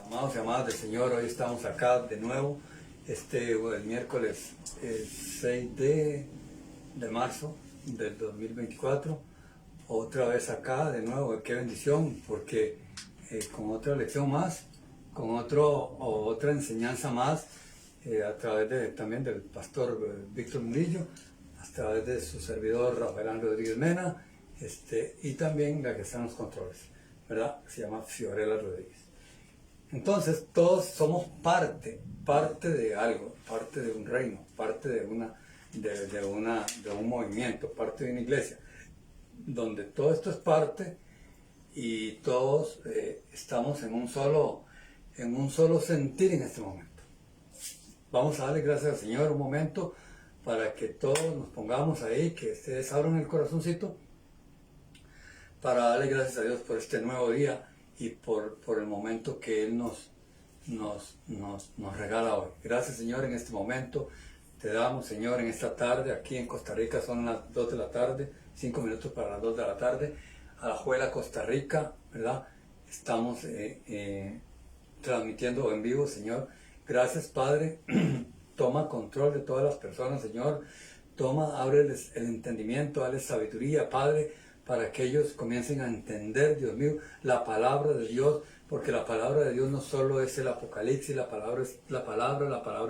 Amados y amadas del Señor, hoy estamos acá de nuevo, el miércoles 6 de marzo del 2024, otra vez acá de nuevo. Qué bendición, porque con otra lección más, con otra enseñanza más, a través también del pastor Víctor Murillo, a través de su servidor Rafael Ángel Rodríguez Mena, y también la que está en los controles, ¿verdad? Se llama Fiorella Rodríguez. Entonces todos somos parte de algo, parte de un reino, parte de un movimiento, parte de una iglesia, donde todo esto es parte y todos estamos en un solo sentir en este momento. Vamos a darle gracias al Señor un momento para que todos nos pongamos ahí, que ustedes abran el corazoncito, para darle gracias a Dios por este nuevo día y por el momento que Él nos regala hoy. Gracias, Señor, en este momento. Te damos, Señor, en esta tarde. Aquí en Costa Rica son las 2 de la tarde, 5 minutos para las 2 de la tarde. Alajuela, Costa Rica, ¿verdad? Estamos transmitiendo en vivo, Señor. Gracias, Padre. Toma control de todas las personas, Señor. Ábreles el entendimiento, dale sabiduría, Padre, para que ellos comiencen a entender, Dios mío, la palabra de Dios, porque la palabra de Dios no solo es el Apocalipsis, la palabra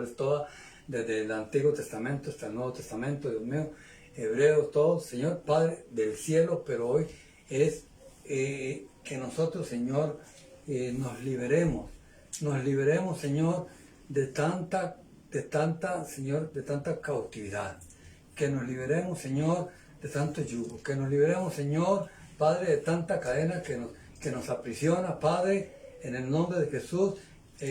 es toda, desde el Antiguo Testamento hasta el Nuevo Testamento, Dios mío, Hebreos, todo, Señor, Padre del cielo, pero hoy es que nosotros, Señor, nos liberemos, Señor, de tanta cautividad, que nos liberemos, Señor, de tanto yugo, que nos liberemos, Señor, Padre, de tanta cadena que nos aprisiona, Padre, en el nombre de Jesús,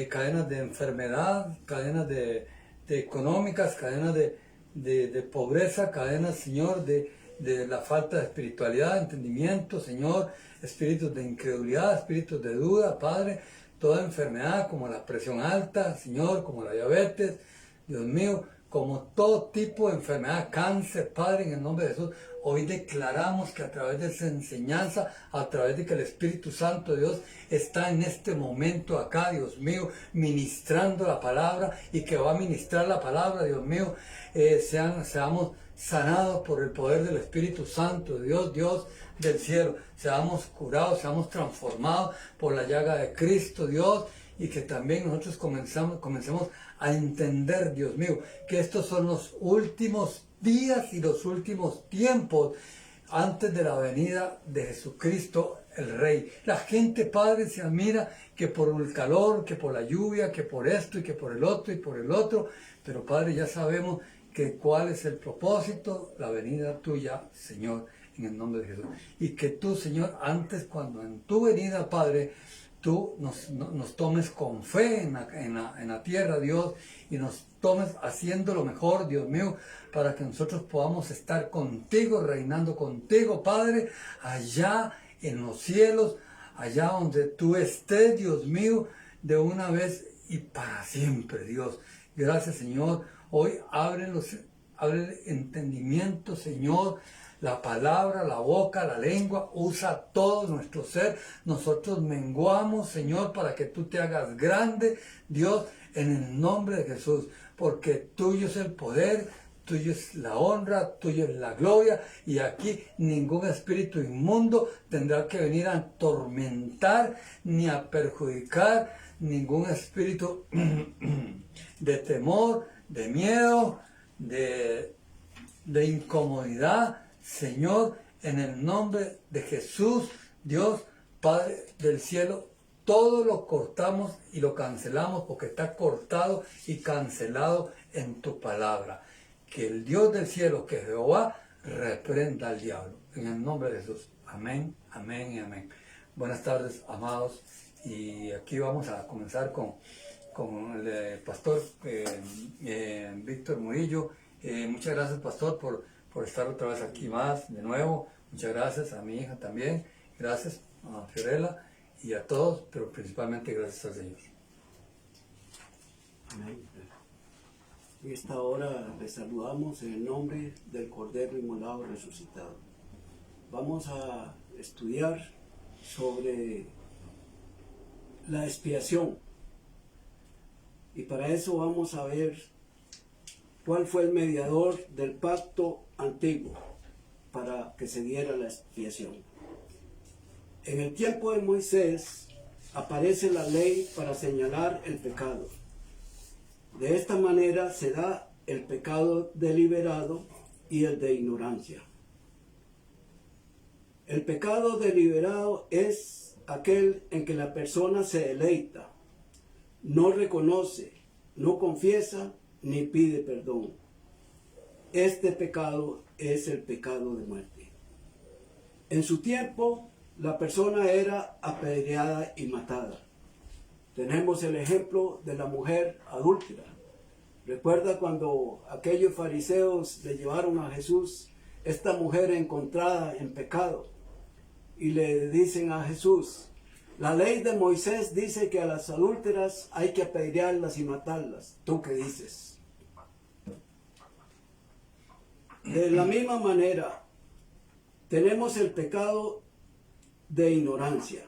cadenas de enfermedad, cadenas de económicas, cadenas de pobreza, cadenas, Señor, de la falta de espiritualidad, de entendimiento, Señor, espíritus de incredulidad, espíritus de duda, Padre, toda enfermedad como la presión alta, Señor, como la diabetes, Dios mío, como todo tipo de enfermedad, cáncer, Padre, en el nombre de Jesús. Hoy declaramos que a través de esa enseñanza, a través de que el Espíritu Santo de Dios está en este momento acá, Dios mío, ministrando la palabra, y que va a ministrar la palabra, Dios mío, seamos sanados por el poder del Espíritu Santo de Dios, Dios del cielo, seamos curados, seamos transformados por la llaga de Cristo, Dios, y que también nosotros comencemos a entender, Dios mío, que estos son los últimos días y los últimos tiempos antes de la venida de Jesucristo el Rey. La gente, Padre, se admira que por el calor, que por la lluvia, que por esto y que por el otro y por el otro, pero Padre, ya sabemos que cuál es el propósito, la venida tuya, Señor, en el nombre de Jesús. Y que tú, Señor, antes, cuando en tu venida, Padre, tú nos tomes con fe en la tierra, Dios, y nos tomes haciendo lo mejor, Dios mío, para que nosotros podamos estar contigo, reinando contigo, Padre, allá en los cielos, allá donde tú estés, Dios mío, de una vez y para siempre, Dios. Gracias, Señor. Hoy abre el entendimiento, Señor, la palabra, la boca, la lengua, usa todo nuestro ser. Nosotros menguamos, Señor, para que tú te hagas grande, Dios, en el nombre de Jesús, porque tuyo es el poder, tuyo es la honra, tuyo es la gloria, y aquí ningún espíritu inmundo tendrá que venir a atormentar ni a perjudicar, ningún espíritu de temor, de miedo, de incomodidad, Señor, en el nombre de Jesús, Dios, Padre del cielo, todo lo cortamos y lo cancelamos porque está cortado y cancelado en tu palabra. Que el Dios del cielo, que Jehová, reprenda al diablo. En el nombre de Jesús. Amén, amén y amén. Buenas tardes, amados. Y aquí vamos a comenzar con el pastor Víctor Murillo. Muchas gracias, pastor, por estar otra vez aquí más, de nuevo. Muchas gracias a mi hija también. Gracias a Fiorella y a todos, pero principalmente gracias al Señor. Amén. En esta hora les saludamos en el nombre del Cordero Inmolado Resucitado. Vamos a estudiar sobre la expiación Y para eso vamos a ver cuál fue el mediador del pacto antiguo para que se diera la expiación. En el tiempo de Moisés aparece la ley para señalar el pecado. De esta manera se da el pecado deliberado y el de ignorancia. El pecado deliberado es aquel en que la persona se deleita, no reconoce, no confiesa ni pide perdón. Este pecado es el pecado de muerte. En su tiempo, la persona era apedreada y matada. Tenemos el ejemplo de la mujer adúltera. Recuerda cuando aquellos fariseos le llevaron a Jesús esta mujer encontrada en pecado y le dicen a Jesús: la ley de Moisés dice que a las adúlteras hay que apedrearlas y matarlas. ¿Tú qué dices? De la misma manera, tenemos el pecado de ignorancia.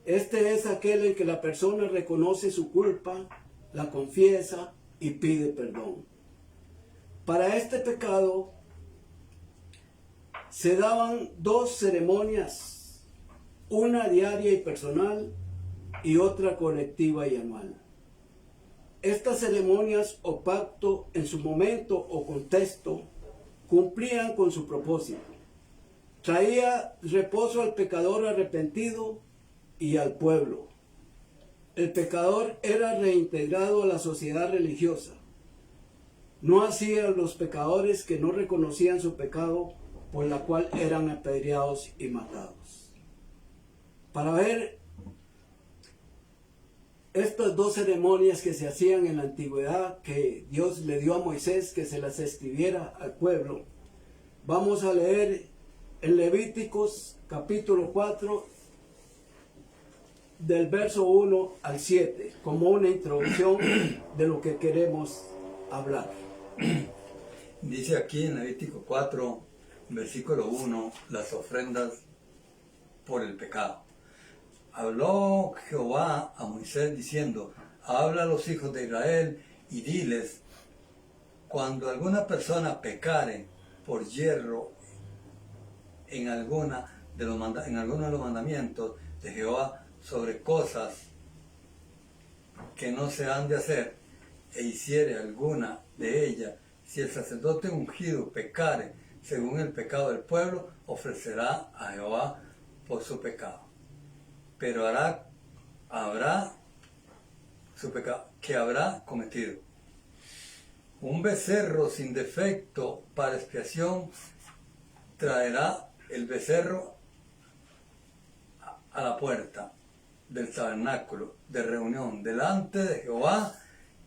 Este es aquel en que la persona reconoce su culpa, la confiesa y pide perdón. Para este pecado se daban dos ceremonias, una diaria y personal y otra colectiva y anual. Estas ceremonias o pacto en su momento o contexto cumplían con su propósito. Traía reposo al pecador arrepentido y al pueblo. El pecador era reintegrado a la sociedad religiosa. No así a los pecadores que no reconocían su pecado, por la cual eran apedreados y matados. Para ver estas dos ceremonias que se hacían en la antigüedad, que Dios le dio a Moisés que se las escribiera al pueblo, vamos a leer en Levíticos capítulo 4, del verso 1 al 7, como una introducción de lo que queremos hablar. Dice aquí en Levítico 4, versículo 1, las ofrendas por el pecado. Habló Jehová a Moisés diciendo: habla a los hijos de Israel y diles: cuando alguna persona pecare por yerro en alguno de los mandamientos de Jehová sobre cosas que no se han de hacer, e hiciere alguna de ellas, si el sacerdote ungido pecare según el pecado del pueblo, ofrecerá a Jehová por su pecado. Pero habrá su pecado que habrá cometido. Un becerro sin defecto para expiación traerá el becerro a la puerta del tabernáculo de reunión delante de Jehová,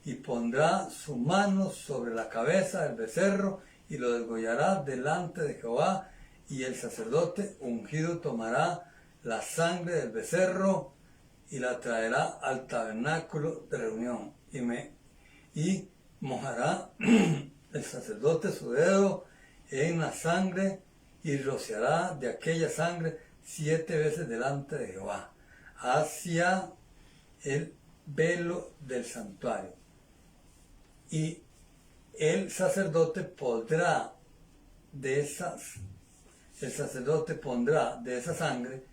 y pondrá su mano sobre la cabeza del becerro y lo degollará delante de Jehová, y el sacerdote ungido tomará la sangre del becerro y la traerá al tabernáculo de reunión, y mojará el sacerdote su dedo en la sangre y rociará de aquella sangre 7 veces delante de Jehová hacia el velo del santuario, y el sacerdote pondrá de esa sangre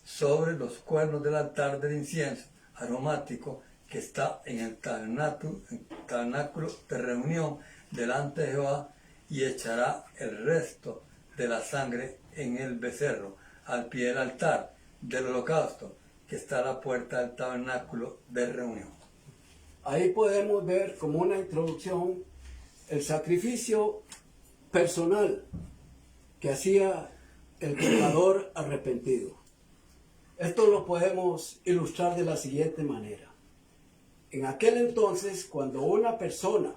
sobre los cuernos del altar del incienso aromático que está en el tabernáculo de reunión delante de Jehová, y echará el resto de la sangre en el becerro al pie del altar del holocausto que está a la puerta del tabernáculo de reunión. Ahí podemos ver como una introducción el sacrificio personal que hacía el pecador arrepentido. Esto lo podemos ilustrar de la siguiente manera. En aquel entonces, cuando una persona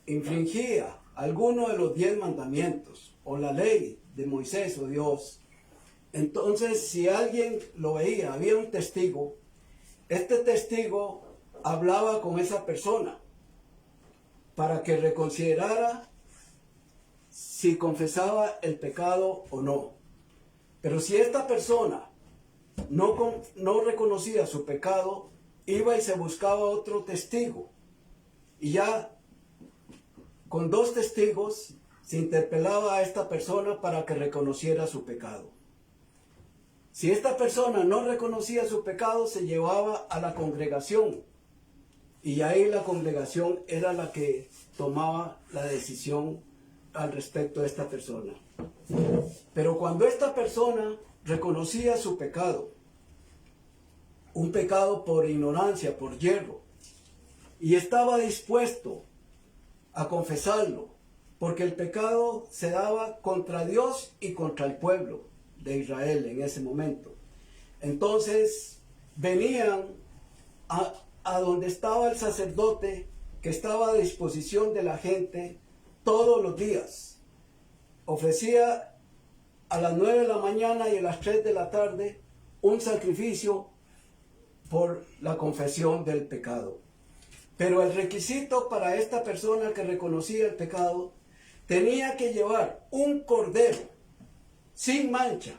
infringía alguno de los 10 mandamientos o la ley de Moisés o Dios, entonces si alguien lo veía, había un testigo, este testigo hablaba con esa persona para que reconsiderara si confesaba el pecado o no. Pero si esta persona no reconocía su pecado, iba y se buscaba otro testigo. Y ya con 2 testigos se interpelaba a esta persona para que reconociera su pecado. Si esta persona no reconocía su pecado, se llevaba a la congregación. Y ahí la congregación era la que tomaba la decisión al respecto de esta persona. Pero cuando esta persona reconocía su pecado, un pecado por ignorancia, por yerro, y estaba dispuesto a confesarlo, porque el pecado se daba contra Dios y contra el pueblo de Israel en ese momento. Entonces venían a donde estaba el sacerdote, que estaba a disposición de la gente todos los días. Ofrecía a las 9 de la mañana y a las 3 de la tarde un sacrificio por la confesión del pecado. Pero el requisito para esta persona que reconocía el pecado, tenía que llevar un cordero sin mancha,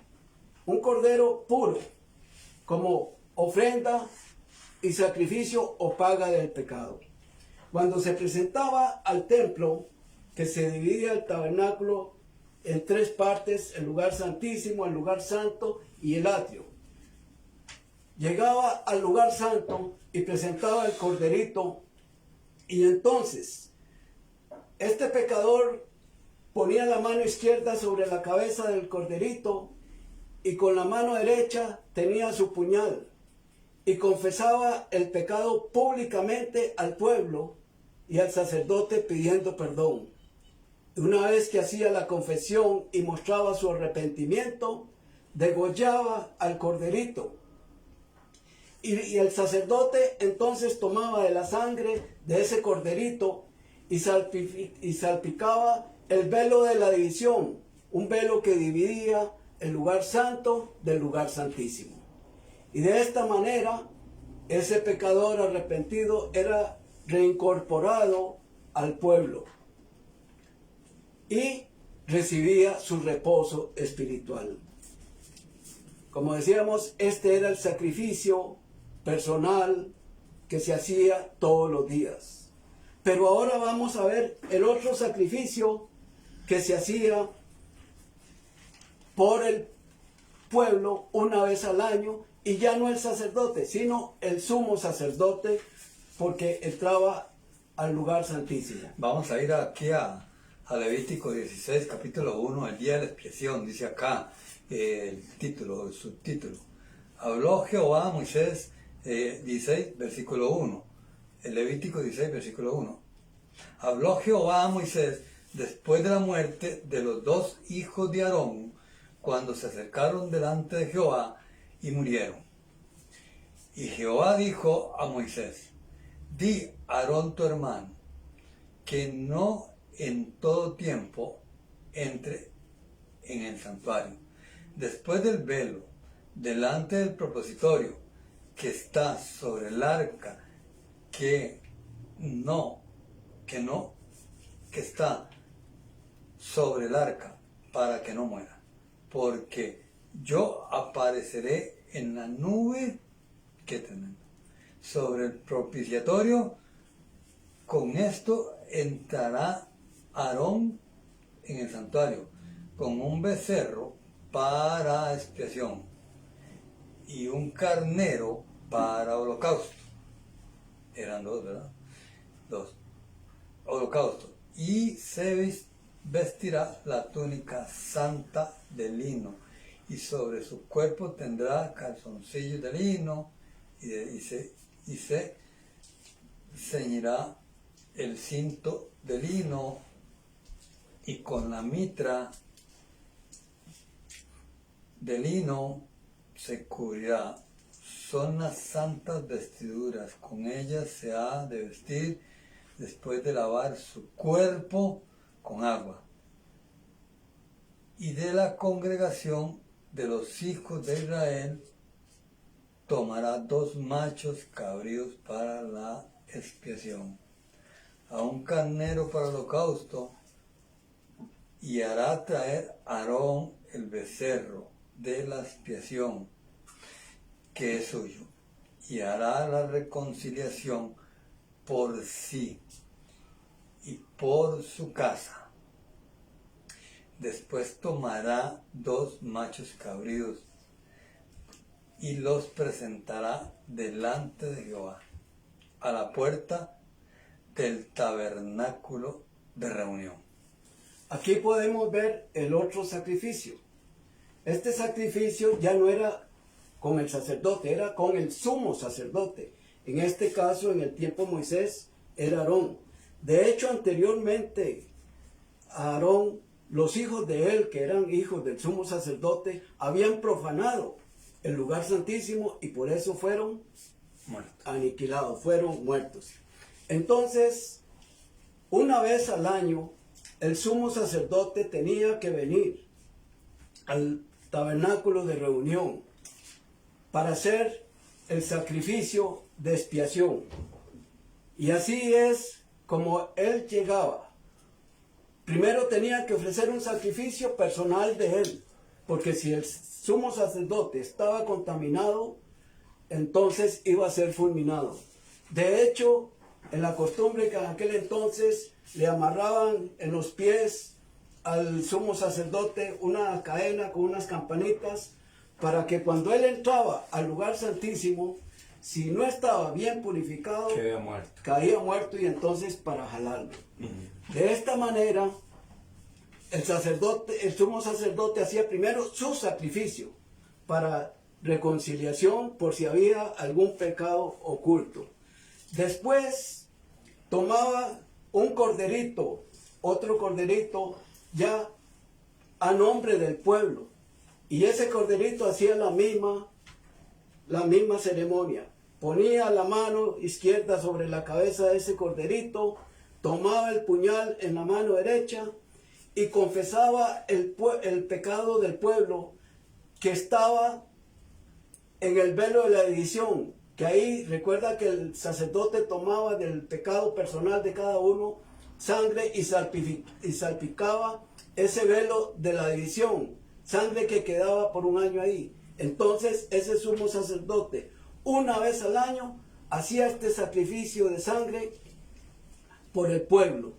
un cordero puro, como ofrenda y sacrificio o paga del pecado. Cuando se presentaba al templo, que se dividía el tabernáculo en 3 partes, el lugar santísimo, el lugar santo y el atrio. Llegaba al lugar santo y presentaba el corderito, y entonces este pecador ponía la mano izquierda sobre la cabeza del corderito y con la mano derecha tenía su puñal y confesaba el pecado públicamente al pueblo y al sacerdote pidiendo perdón. Una vez que hacía la confesión y mostraba su arrepentimiento, degollaba al corderito. Y el sacerdote entonces tomaba de la sangre de ese corderito y salpicaba el velo de la división, un velo que dividía el lugar santo del lugar santísimo. Y de esta manera, ese pecador arrepentido era reincorporado al pueblo y recibía su reposo espiritual. Como decíamos, este era el sacrificio personal que se hacía todos los días. Pero ahora vamos a ver el otro sacrificio que se hacía por el pueblo una vez al año, y ya no el sacerdote, sino el sumo sacerdote, porque entraba al lugar santísimo. Vamos a ir aquí a Levítico 16, capítulo 1, el día de la expiación. Dice acá el título, el subtítulo. Habló Jehová a Moisés, 16, versículo 1. El Levítico 16, versículo 1. Habló Jehová a Moisés después de la muerte de los 2 hijos de Aarón, cuando se acercaron delante de Jehová y murieron. Y Jehová dijo a Moisés: di a Aarón tu hermano, que no en todo tiempo entre en el santuario, después del velo, delante del propositorio que está sobre el arca, que está sobre el arca, para que no muera, porque yo apareceré en la nube, qué tremendo, sobre el propiciatorio. Con esto entrará Aarón en el santuario, con un becerro para expiación y un carnero para holocausto. Eran 2, ¿verdad? 2. Holocausto. Y se vestirá la túnica santa de lino, y sobre su cuerpo tendrá calzoncillos de lino, y se ceñirá el cinto de lino, y con la mitra de lino se cubrirá. Son las santas vestiduras, con ellas se ha de vestir después de lavar su cuerpo con agua. Y de la congregación de los hijos de Israel tomará 2 machos cabríos para la expiación, a un carnero para el holocausto, y hará traer Aarón el becerro de la expiación, que es suyo, y hará la reconciliación por sí y por su casa. Después tomará 2 machos cabríos y los presentará delante de Jehová, a la puerta del tabernáculo de reunión. Aquí podemos ver el otro sacrificio. Este sacrificio ya no era con el sacerdote, era con el sumo sacerdote. En este caso, en el tiempo de Moisés, era Aarón. De hecho, anteriormente, Aarón, los hijos de él, que eran hijos del sumo sacerdote, habían profanado el lugar santísimo y por eso fueron aniquilados, fueron muertos. Entonces, una vez al año, el sumo sacerdote tenía que venir al tabernáculo de reunión para hacer el sacrificio de expiación. Y así es como él llegaba. Primero tenía que ofrecer un sacrificio personal de él, porque si el sumo sacerdote estaba contaminado, entonces iba a ser fulminado. De hecho, en la costumbre que en aquel entonces le amarraban en los pies al sumo sacerdote una cadena con unas campanitas, para que cuando él entraba al lugar santísimo, si no estaba bien purificado, caía muerto y entonces para jalarlo. De esta manera, el sumo sacerdote hacía primero su sacrificio para reconciliación por si había algún pecado oculto. Después tomaba un corderito, otro corderito ya a nombre del pueblo. Y ese corderito hacía la misma ceremonia. Ponía la mano izquierda sobre la cabeza de ese corderito, tomaba el puñal en la mano derecha y confesaba el pecado del pueblo que estaba en el velo de la edición. Que ahí recuerda que el sacerdote tomaba del pecado personal de cada uno sangre y salpicaba ese velo de la edición. Sangre que quedaba por un año ahí. Entonces ese sumo sacerdote, una vez al año, hacía este sacrificio de sangre por el pueblo.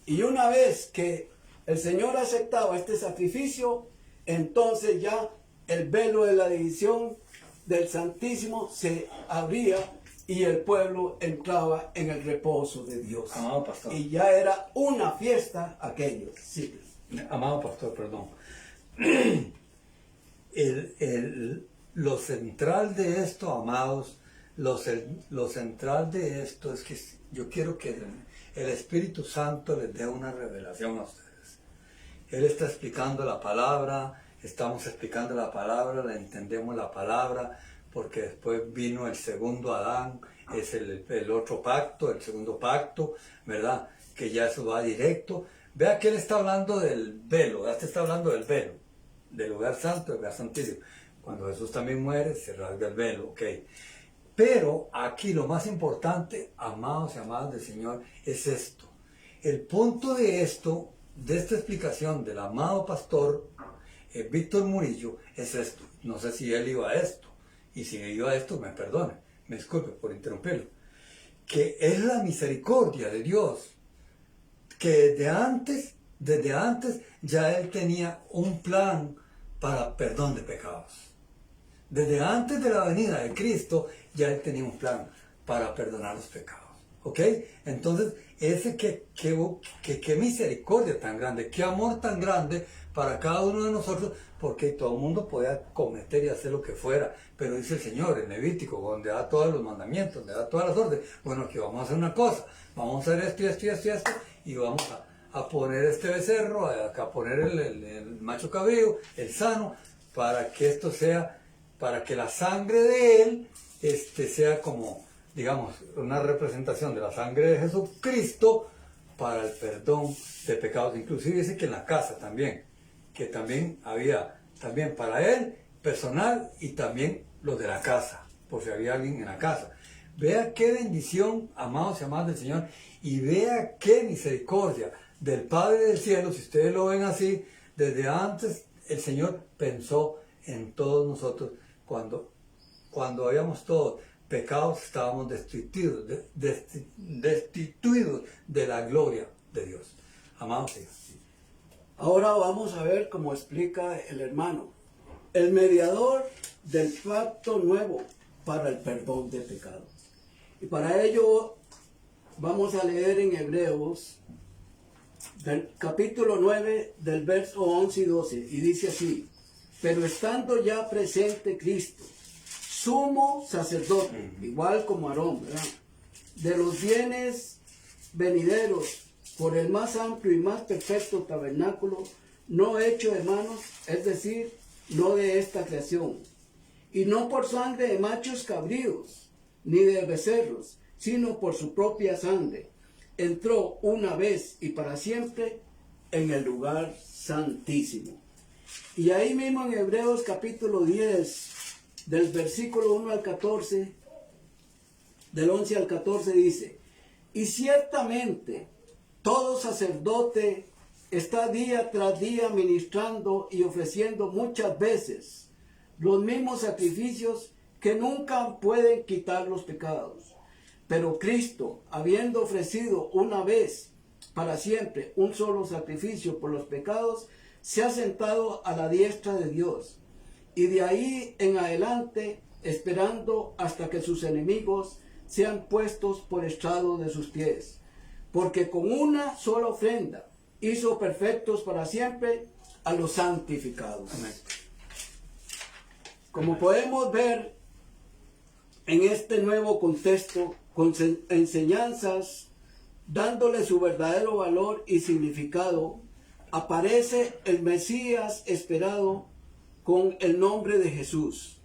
Y una vez que el Señor aceptaba este sacrificio, entonces ya el velo de la división del Santísimo se abría y el pueblo entraba en el reposo de Dios. Amado pastor. Y ya era una fiesta aquello. Sí. Amado pastor, perdón. Lo central de esto, amados, lo central de esto es que yo quiero que el Espíritu Santo les dé una revelación a ustedes. Él está explicando la palabra, estamos explicando la palabra, le entendemos la palabra, porque después vino el segundo Adán, es el otro pacto, el segundo pacto, ¿verdad? Que ya eso va directo. Vea que él está hablando del velo, ya te está hablando del velo, del lugar santo, del lugar santísimo. Cuando Jesús también muere, se rasga el velo, ok. Pero aquí lo más importante, amados y amadas del Señor, es esto. El punto de esto, de esta explicación del amado pastor Víctor Murillo, es esto. No sé si él iba a esto, y si iba a esto, me perdone, me disculpe por interrumpirlo. Que es la misericordia de Dios, que desde antes ya él tenía un plan para perdón de pecados. Desde antes de la venida de Cristo, ya él tenía un plan para perdonar los pecados. ¿Ok? Entonces, qué misericordia tan grande, qué amor tan grande para cada uno de nosotros, porque todo el mundo podía cometer y hacer lo que fuera. Pero dice el Señor en Levítico, donde da todos los mandamientos, donde da todas las órdenes, bueno, que vamos a hacer una cosa, vamos a hacer esto y esto y esto y esto, y vamos a poner este becerro, a poner el macho cabrío, el sano, para que esto sea, para que la sangre de él sea como, digamos, una representación de la sangre de Jesucristo para el perdón de pecados. Inclusive dice que en la casa también, que también había, también para él, personal, y también los de la casa, por si había alguien en la casa. Vea qué bendición, amados y amadas del Señor, y vea qué misericordia del Padre del Cielo. Si ustedes lo ven así, desde antes el Señor pensó en todos nosotros cuando cuando habíamos todos pecados, estábamos destituidos de la gloria de Dios. Amados hijos. Ahora vamos a ver cómo explica el hermano. El mediador del pacto nuevo para el perdón de pecados. Y para ello vamos a leer en Hebreos, del capítulo 9, del verso 11 y 12. Y dice así: pero estando ya presente Cristo, sumo sacerdote, igual como Aarón, ¿verdad?, de los bienes venideros, por el más amplio y más perfecto tabernáculo, no hecho de manos, es decir, no de esta creación, y no por sangre de machos cabríos, ni de becerros, sino por su propia sangre, entró una vez y para siempre en el lugar santísimo. Y ahí mismo en Hebreos capítulo 10, del versículo 1 al 14, del 11 al 14 dice: y ciertamente todo sacerdote está día tras día ministrando y ofreciendo muchas veces los mismos sacrificios que nunca pueden quitar los pecados. Pero Cristo, habiendo ofrecido una vez para siempre un solo sacrificio por los pecados, se ha sentado a la diestra de Dios, y de ahí en adelante esperando hasta que sus enemigos sean puestos por estrado de sus pies. Porque con una sola ofrenda hizo perfectos para siempre a los santificados. Amén. Como podemos ver en este nuevo contexto, con enseñanzas dándole su verdadero valor y significado, aparece el Mesías esperado con el nombre de Jesús,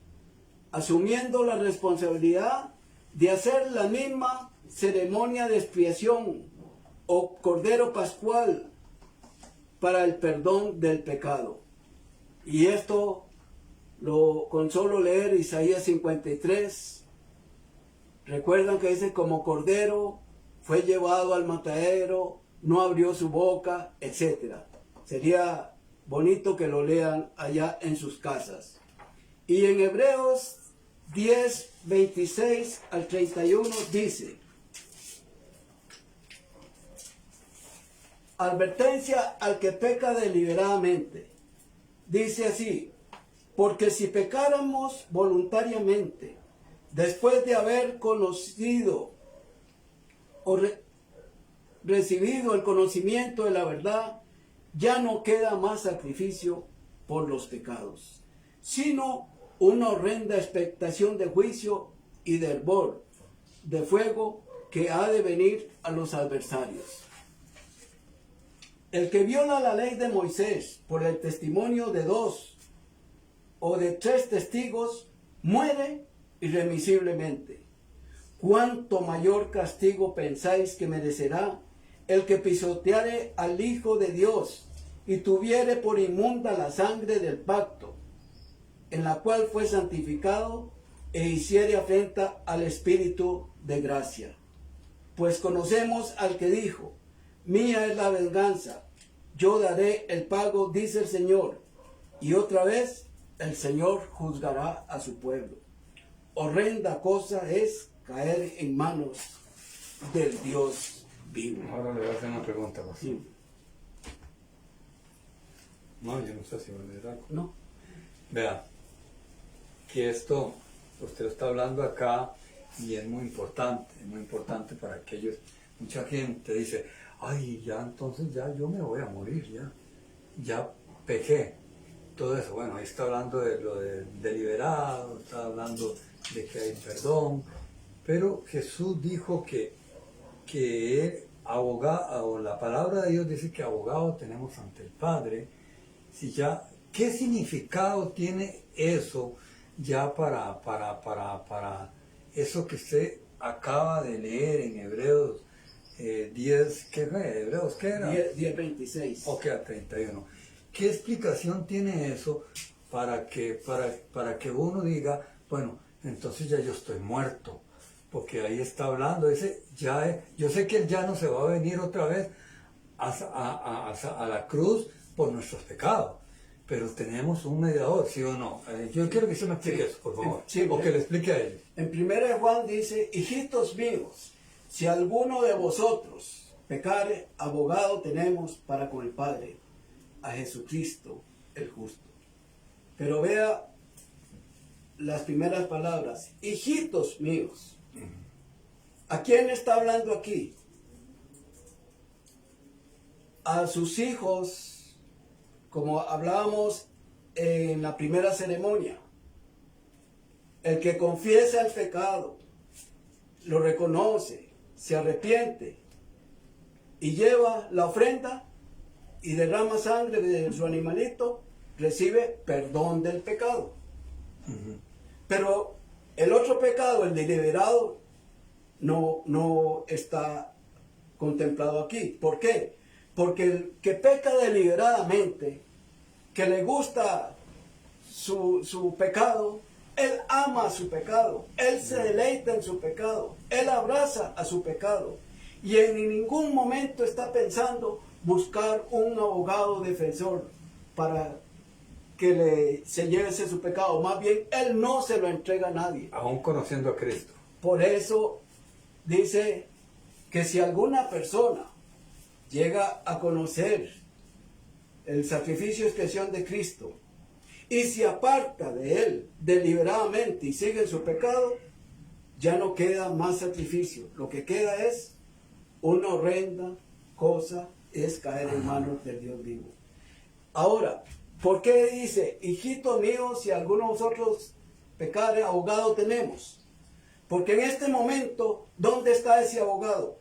asumiendo la responsabilidad de hacer la misma ceremonia de expiación o cordero pascual para el perdón del pecado. Y esto con solo leer Isaías 53, recuerdan que dice: como cordero fue llevado al matadero, no abrió su boca, etc. Sería bonito que lo lean allá en sus casas. Y en Hebreos 10, 26 al 31 dice: advertencia al que peca deliberadamente. Dice así: porque si pecáramos voluntariamente, después de haber conocido o recibido el conocimiento de la verdad, ya no queda más sacrificio por los pecados, sino una horrenda expectación de juicio y de hervor de fuego que ha de venir a los adversarios. El que viola la ley de Moisés por el testimonio de 2 o de 3 testigos muere irremisiblemente. ¿Cuánto mayor castigo pensáis que merecerá el que pisoteare al Hijo de Dios y tuviere por inmunda la sangre del pacto, en la cual fue santificado, e hiciere afrenta al Espíritu de gracia? Pues conocemos al que dijo: mía es la venganza, yo daré el pago, dice el Señor. Y otra vez el Señor juzgará a su pueblo. Horrenda cosa es caer en manos del Dios vivo. Ahora le voy a hacer una pregunta, pastor. Sí. No, yo no sé si va a leer algo. No. Vea, que esto, usted lo está hablando acá y es muy importante para aquellos. Mucha gente dice: ay, ya entonces ya yo me voy a morir, ya pequé. Todo eso, bueno, ahí está hablando de lo de deliberado, está hablando de que hay perdón, pero Jesús dijo que él, abogado, la palabra de Dios dice que abogado tenemos ante el Padre. Si ya, ¿qué significado tiene eso ya para eso que usted acaba de leer en Hebreos 10, ¿qué fue? ¿Hebreos qué era? 10:26. Ok, a 31. ¿Qué explicación tiene eso para que uno diga, bueno, entonces ya yo estoy muerto? Porque ahí está hablando, dice, yo sé que él ya no se va a venir otra vez a la cruz por nuestros pecados. pero tenemos un mediador, ¿sí o no? Yo quiero que usted me explique eso, por favor. Sí, o que le explique a él. En 1 Juan dice, hijitos míos, si alguno de vosotros pecare, abogado tenemos para con el Padre, a Jesucristo el justo. Pero vea las primeras palabras, hijitos míos. ¿A quién está hablando aquí? A sus hijos, como hablábamos en la primera ceremonia. El que confiesa el pecado, lo reconoce, se arrepiente y lleva la ofrenda y derrama sangre de su animalito, recibe perdón del pecado. Pero el otro pecado, el deliberado, no está contemplado aquí. ¿Por qué? Porque el que peca deliberadamente, que le gusta su pecado, él ama su pecado, él se deleita en su pecado, él abraza a su pecado y en ningún momento está pensando buscar un abogado defensor para que se lleve ese su pecado. Más bien, él no se lo entrega a nadie. Aún conociendo a Cristo. Por eso dice que si alguna persona llega a conocer el sacrificio y expiación de Cristo y se aparta de él deliberadamente y sigue en su pecado, ya no queda más sacrificio. Lo que queda es una horrenda cosa, es caer en manos del Dios vivo. Ahora, ¿por qué dice, hijito mío, si alguno de vosotros pecare, abogado tenemos? Porque en este momento, ¿dónde está ese abogado?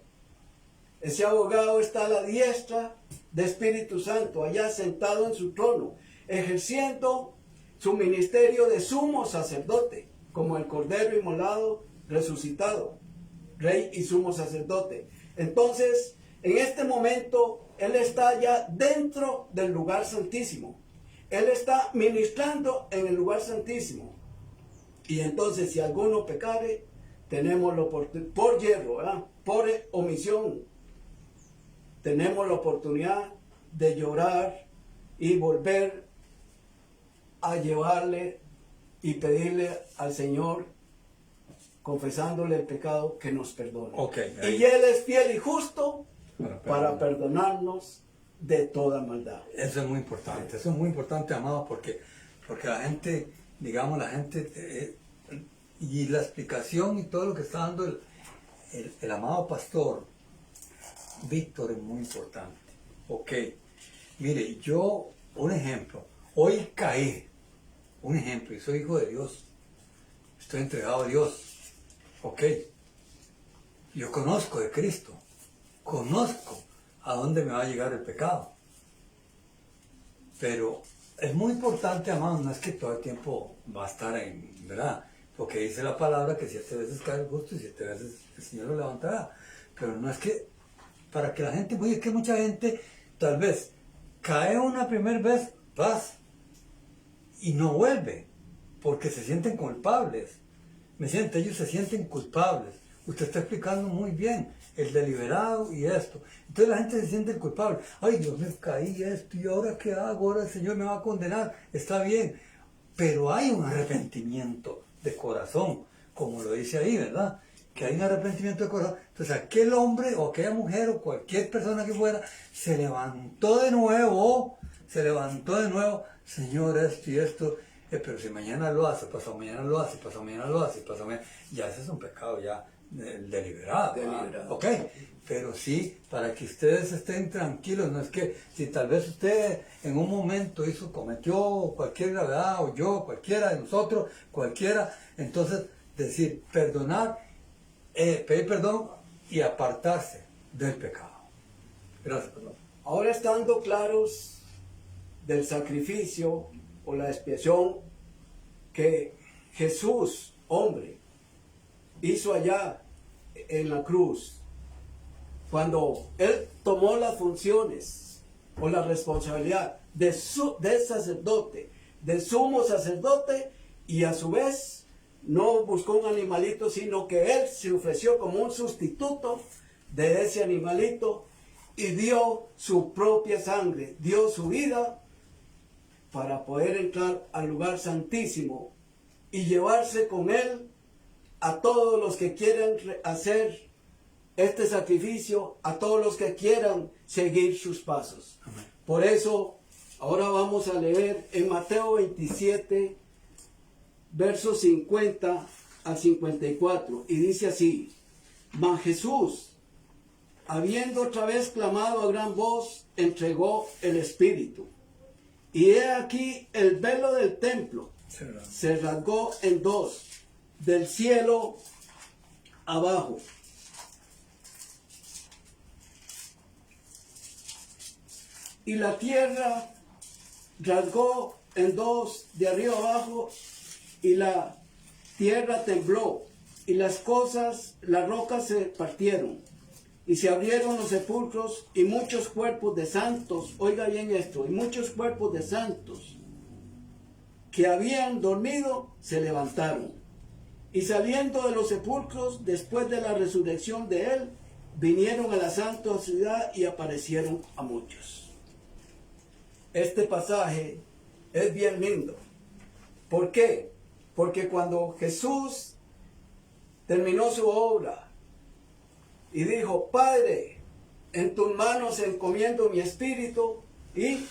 Ese abogado está a la diestra de Espíritu Santo, allá sentado en su trono, ejerciendo su ministerio de sumo sacerdote, como el Cordero inmolado, resucitado, Rey y sumo sacerdote. Entonces, en este momento, Él está ya dentro del lugar santísimo. Él está ministrando en el lugar santísimo. Y entonces, si alguno pecare, tenemos la oportunidad, por hierro, ¿verdad? Por omisión, tenemos la oportunidad de llorar y volver a llevarle y pedirle al Señor, confesándole el pecado, que nos perdone. Y Él es fiel y justo para perdonarnos de toda maldad. Eso es muy importante, amados, porque la gente, digamos, y la explicación y todo lo que está dando el amado pastor Víctor es muy importante. Mire, yo, un ejemplo, hoy caí, un ejemplo, y soy hijo de Dios, estoy entregado a Dios, yo conozco de Cristo, conozco a dónde me va a llegar el pecado, pero es muy importante, amado, no es que todo el tiempo va a estar ¿verdad? Porque dice la palabra que 7 veces cae el justo y 7 veces el Señor lo levantará, pero no es que, para que la gente, es que mucha gente tal vez cae una primera vez, y no vuelve, porque se sienten culpables. Ellos se sienten culpables. Usted está explicando muy bien el deliberado y esto. Entonces la gente se siente culpable. Ay, Dios, me caí esto, ¿y ahora qué hago? Ahora el Señor me va a condenar. Está bien, pero hay un arrepentimiento de corazón, como lo dice ahí, ¿verdad? Que hay un arrepentimiento de corazón. Entonces aquel hombre o aquella mujer o cualquier persona que fuera se levantó de nuevo, Señor, esto y esto, pero si mañana lo hace, pasado mañana lo hace, pasado mañana lo hace, pasado mañana, ya ese es un pecado ya deliberado. Pero sí, para que ustedes estén tranquilos, no es que si tal vez usted en un momento cometió cualquier gravedad, o yo, cualquiera de nosotros, cualquiera, entonces decir, perdonar, pedir perdón y apartarse del pecado. Gracias, perdón. Ahora, estando claros del sacrificio o la expiación que Jesús, hombre, hizo allá en la cruz, cuando Él tomó las funciones o la responsabilidad de sacerdote, de sumo sacerdote, y a su vez no buscó un animalito, sino que Él se ofreció como un sustituto de ese animalito y dio su propia sangre, dio su vida para poder entrar al lugar santísimo y llevarse con él a todos los que quieran hacer este sacrificio, a todos los que quieran seguir sus pasos. Amén. Por eso, ahora vamos a leer en Mateo 27, versos 50 al 54, y dice así: Mas Jesús, habiendo otra vez clamado a gran voz, entregó el Espíritu. Y he aquí el velo del templo se rasgó en dos, del cielo abajo. Y la tierra rasgó en dos, de arriba abajo, y la tierra tembló, y las rocas se partieron, y se abrieron los sepulcros, y muchos cuerpos de santos, oiga bien esto, y muchos cuerpos de santos que habían dormido se levantaron. Y saliendo de los sepulcros, después de la resurrección de él, vinieron a la santa ciudad y aparecieron a muchos. Este pasaje es bien lindo. ¿Por qué? Porque cuando Jesús terminó su obra y dijo: Padre, en tus manos encomiendo mi espíritu, y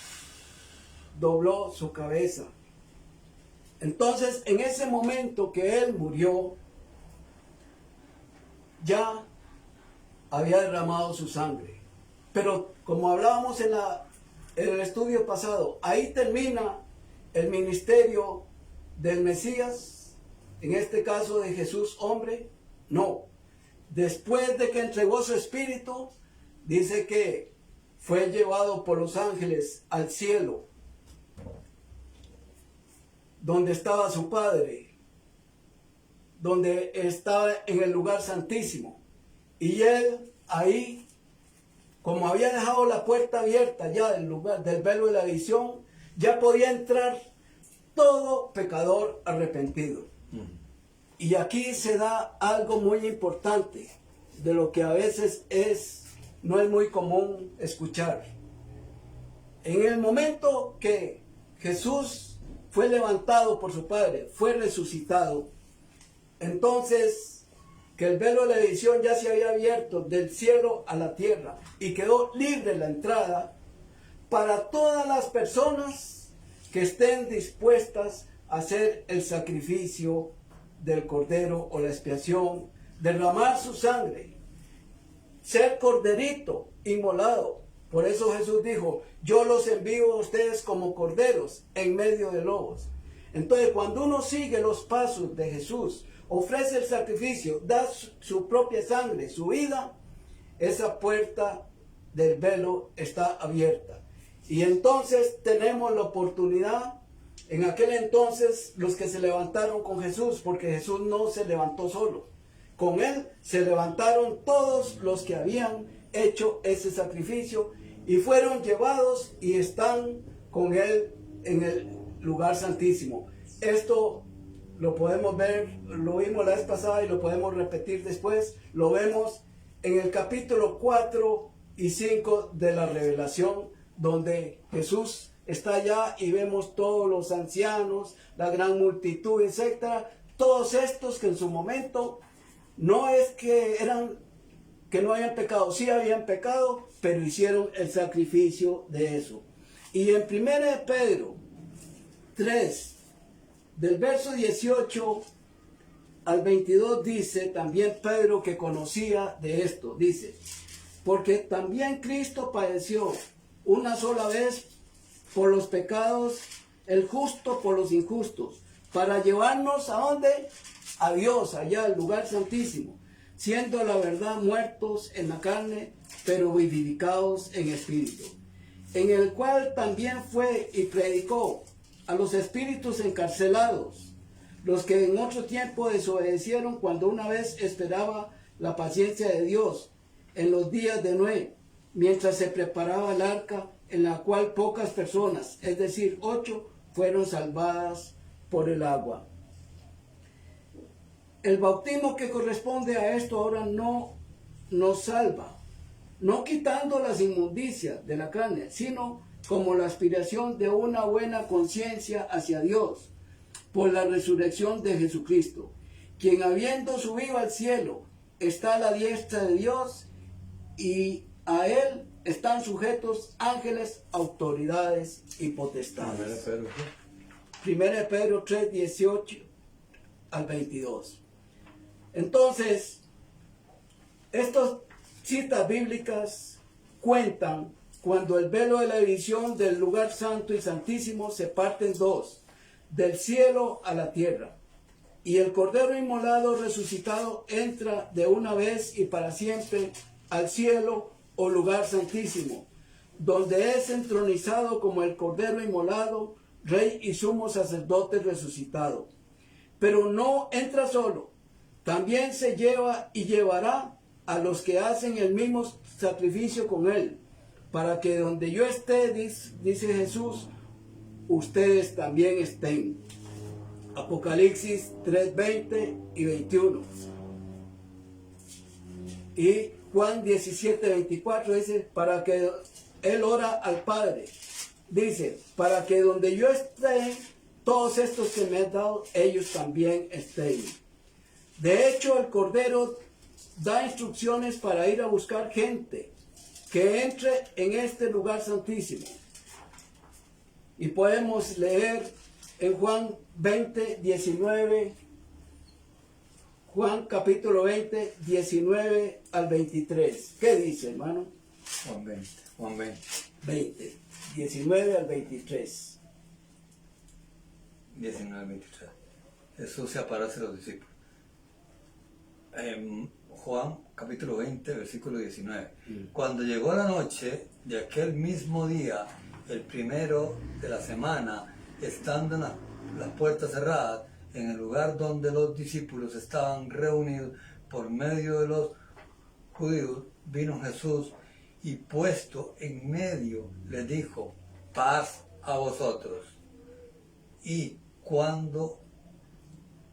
dobló su cabeza. Entonces, en ese momento que él murió, ya había derramado su sangre. Pero como hablábamos en el estudio pasado, ahí termina el ministerio del Mesías, en este caso de Jesús hombre. No. Después de que entregó su espíritu, dice que fue llevado por los ángeles al cielo, donde estaba su Padre, donde estaba en el lugar santísimo. Y él ahí, como había dejado la puerta abierta ya del lugar del velo de la visión, ya podía entrar todo pecador arrepentido. Y aquí se da algo muy importante, de lo que a veces no es muy común escuchar. En el momento que Jesús fue levantado por su Padre, fue resucitado, entonces que el velo de la visión ya se había abierto del cielo a la tierra y quedó libre la entrada para todas las personas que estén dispuestas a hacer el sacrificio del cordero o la expiación, derramar su sangre, ser corderito inmolado. Por eso Jesús dijo: yo los envío a ustedes como corderos en medio de lobos. Entonces, cuando uno sigue los pasos de Jesús, ofrece el sacrificio, da su propia sangre, su vida, esa puerta del velo está abierta. Y entonces tenemos la oportunidad, en aquel entonces, los que se levantaron con Jesús, porque Jesús no se levantó solo. Con él se levantaron todos los que habían hecho ese sacrificio y fueron llevados y están con él en el lugar santísimo. Esto lo podemos ver, lo vimos la vez pasada y lo podemos repetir después. Lo vemos en el capítulo 4 y 5 de la Revelación, donde Jesús está allá y vemos todos los ancianos, la gran multitud, etc. Todos estos que en su momento no es que no habían pecado, sí habían pecado, pero hicieron el sacrificio de eso. Y en 1 Pedro 3, del verso 18 al 22 dice también Pedro, que conocía de esto, dice: porque también Cristo padeció una sola vez por los pecados, el justo por los injustos, para llevarnos ¿a dónde? A Dios, allá al lugar santísimo, siendo a la verdad muertos en la carne, pero vivificados en espíritu, en el cual también fue y predicó a los espíritus encarcelados, los que en otro tiempo desobedecieron cuando una vez esperaba la paciencia de Dios en los días de Noé, mientras se preparaba el arca, en la cual pocas personas, es decir, 8, fueron salvadas por el agua. El bautismo que corresponde a esto ahora no nos salva, no quitando las inmundicias de la carne, sino como la aspiración de una buena conciencia hacia Dios, por la resurrección de Jesucristo, quien habiendo subido al cielo, está a la diestra de Dios, y a él están sujetos ángeles, autoridades y potestades. 1 Pedro 3, 18 al 22. Entonces, estas citas bíblicas cuentan cuando el velo de la división del lugar santo y santísimo se parte en dos, del cielo a la tierra, y el Cordero inmolado resucitado entra de una vez y para siempre al cielo o lugar santísimo, donde es entronizado como el Cordero inmolado, Rey y sumo sacerdote resucitado. Pero no entra solo, también se lleva y llevará a los que hacen el mismo sacrificio con él, para que donde yo esté, dice Jesús, ustedes también estén. Apocalipsis 3, 20 y 21. Y Juan 17, 24 dice, para que él ora al Padre. Dice, para que donde yo esté, todos estos que me han dado, ellos también estén. De hecho, el Cordero da instrucciones para ir a buscar gente que entre en este lugar santísimo. Y podemos leer en Juan 20, 19, Juan capítulo 20, 19 al 23. ¿Qué dice, hermano? Juan 20. 20, 19 al 23. 19 al 23. Jesús se aparece a los discípulos. Juan capítulo 20, versículo 19. Cuando llegó la noche de aquel mismo día, el primero de la semana, estando en las puertas cerradas, en el lugar donde los discípulos estaban reunidos por medio de los judíos, vino Jesús y puesto en medio les dijo, paz a vosotros. Y cuando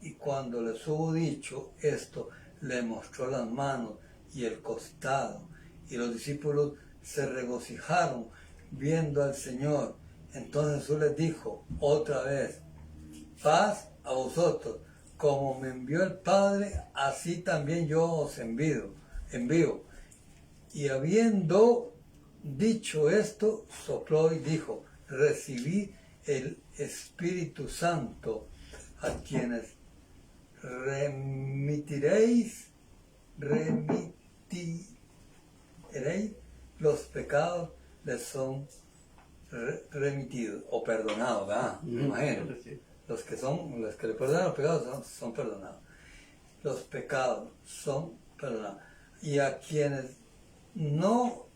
les hubo dicho esto, le mostró las manos y el costado, y los discípulos se regocijaron viendo al Señor. Entonces Jesús les dijo otra vez, paz a vosotros, como me envió el Padre, así también yo os envío. Y habiendo dicho esto, sopló y dijo, recibid el Espíritu Santo, a quienes remitiréis los pecados, les son remitidos o perdonados, ¿verdad? Me imagino. Los que le perdonan los pecados son perdonados. Los pecados son perdonados. Y a quienes no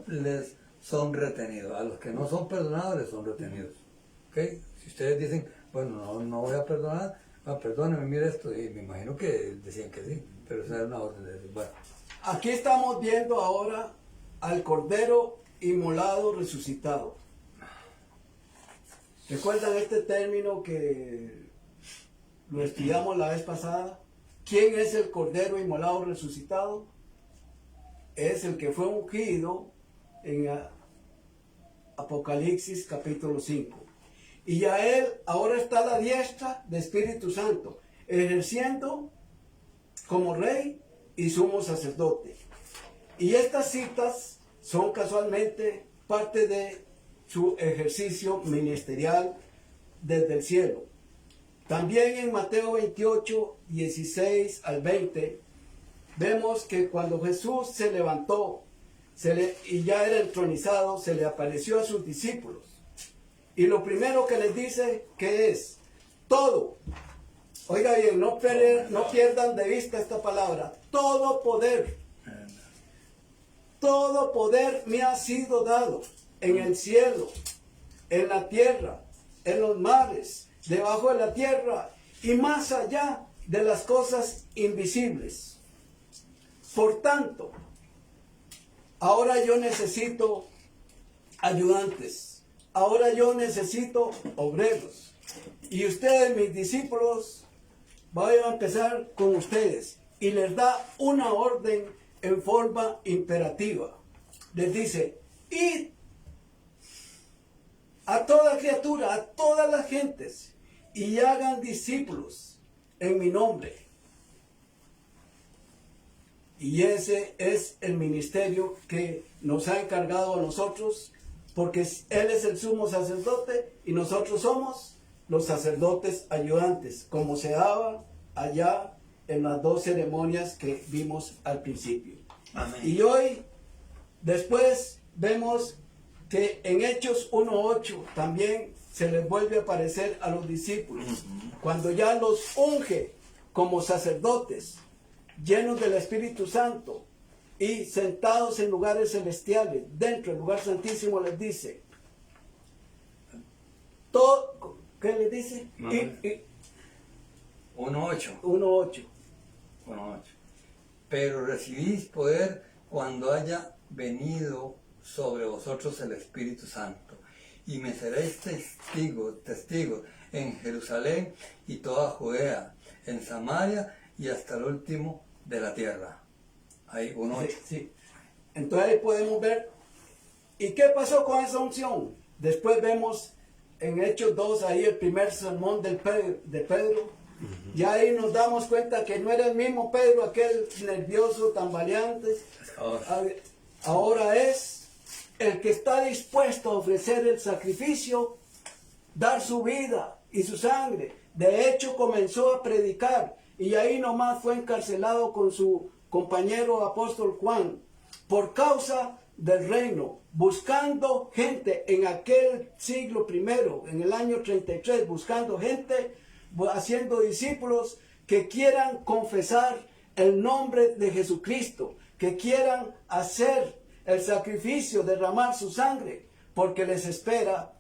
les son retenidos, a los que no son perdonados les son retenidos. ¿Okay? Si ustedes dicen, bueno, no voy a perdonar, perdóneme, mire esto, y me imagino que decían que sí, pero esa era una orden de decir, bueno. Aquí estamos viendo ahora al Cordero inmolado resucitado. ¿Recuerdan este término que lo estudiamos la vez pasada? ¿Quién es el Cordero inmolado resucitado? Es el que fue ungido en Apocalipsis capítulo 5. Y ya él ahora está a la diestra de Espíritu Santo, ejerciendo como rey y sumo sacerdote. Y estas citas son casualmente parte de su ejercicio ministerial desde el cielo. También en Mateo 28, 16 al 20, vemos que cuando Jesús se levantó y ya era entronizado, se le apareció a sus discípulos. Y lo primero que les dice, ¿qué es? Todo. Oiga bien, no pierdan de vista esta palabra. Todo poder me ha sido dado en el cielo, en la tierra, en los mares, debajo de la tierra y más allá de las cosas invisibles. Por tanto, ahora yo necesito ayudantes. Ahora yo necesito obreros. Y ustedes, mis discípulos, voy a empezar con ustedes. Y les da una orden en forma imperativa. Les dice, id a toda criatura, a todas las gentes, y hagan discípulos en mi nombre. Y ese es el ministerio que nos ha encargado a nosotros, porque Él es el sumo sacerdote y nosotros somos los sacerdotes ayudantes, como se daba allá en las 2 ceremonias que vimos al principio. Amén. Y hoy, después, vemos que en Hechos 1:8 también se les vuelve a aparecer a los discípulos, cuando ya los unge como sacerdotes, llenos del Espíritu Santo y sentados en lugares celestiales, dentro del lugar santísimo, les dice, todo, ¿qué les dice? 1:8. 1:8. 1:8. Pero recibís poder cuando haya venido sobre vosotros el Espíritu Santo, y me seréis testigos en Jerusalén y toda Judea, en Samaria y hasta el último de la tierra. Ahí 1:8. Sí, sí. Entonces ahí podemos ver, ¿y qué pasó con esa unción? Después vemos en Hechos 2, ahí el primer sermón de Pedro. Ya ahí nos damos cuenta que no era el mismo Pedro, aquel nervioso, tambaleante. Ahora es el que está dispuesto a ofrecer el sacrificio, dar su vida y su sangre. De hecho, comenzó a predicar y ahí nomás fue encarcelado con su compañero apóstol Juan por causa del reino, buscando gente en aquel siglo primero, en el año 33, buscando gente, haciendo discípulos que quieran confesar el nombre de Jesucristo, que quieran hacer el sacrificio, derramar su sangre, porque les espera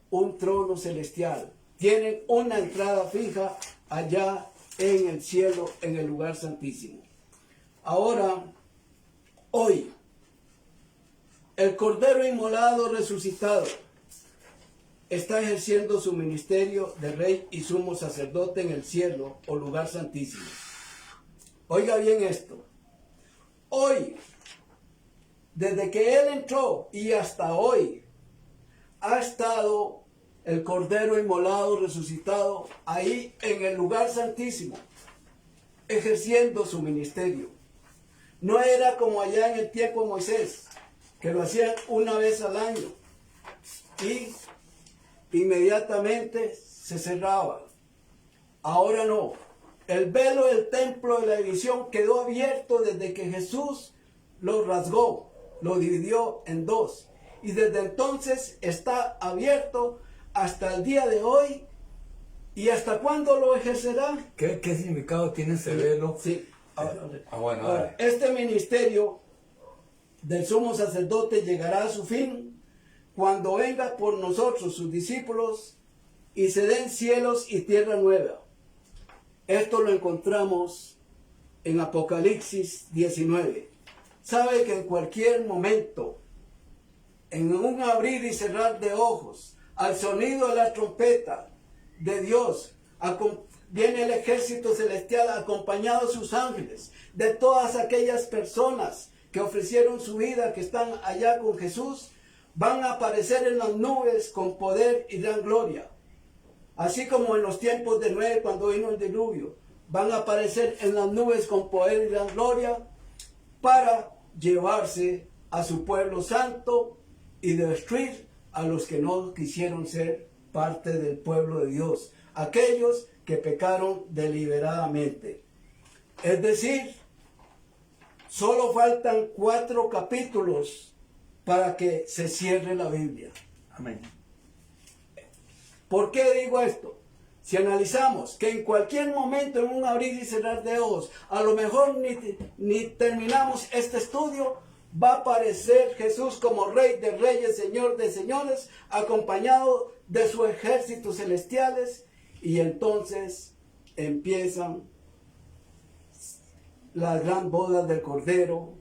un trono celestial. Tienen una entrada fija allá en el cielo, en el lugar santísimo. Ahora, hoy, el Cordero inmolado resucitado está ejerciendo su ministerio de rey y sumo sacerdote en el cielo o lugar santísimo. Oiga bien esto. Hoy, desde que Él entró y hasta hoy, ha estado el Cordero inmolado resucitado ahí en el lugar santísimo, ejerciendo su ministerio. No era como allá en el tiempo de Moisés, que lo hacían una vez al año y inmediatamente se cerraba. Ahora no. El velo del templo de la división quedó abierto desde que Jesús lo rasgó, lo dividió en dos. Y desde entonces está abierto hasta el día de hoy. ¿Y hasta cuándo lo ejercerá? ¿Qué significado tiene ese velo? Sí. Bueno, Ahora, este ministerio del sumo sacerdote llegará a su fin cuando venga por nosotros, sus discípulos, y se den cielos y tierra nueva. Esto lo encontramos en Apocalipsis 19. Sabe que en cualquier momento, en un abrir y cerrar de ojos, al sonido de la trompeta de Dios, viene el ejército celestial acompañado de sus ángeles, de todas aquellas personas que ofrecieron su vida, que están allá con Jesús, van a aparecer en las nubes con poder y gran gloria. Así como en los tiempos de Noé, cuando vino el diluvio, van a aparecer en las nubes con poder y gran gloria para llevarse a su pueblo santo y destruir a los que no quisieron ser parte del pueblo de Dios, aquellos que pecaron deliberadamente. Es decir, solo faltan 4 capítulos para que se cierre la Biblia. Amén. ¿Por qué digo esto? Si analizamos que en cualquier momento, en un abrir y cerrar de ojos, a lo mejor ni terminamos este estudio, va a aparecer Jesús como Rey de Reyes, Señor de Señores, acompañado de sus ejércitos celestiales, y entonces empiezan las gran bodas del Cordero,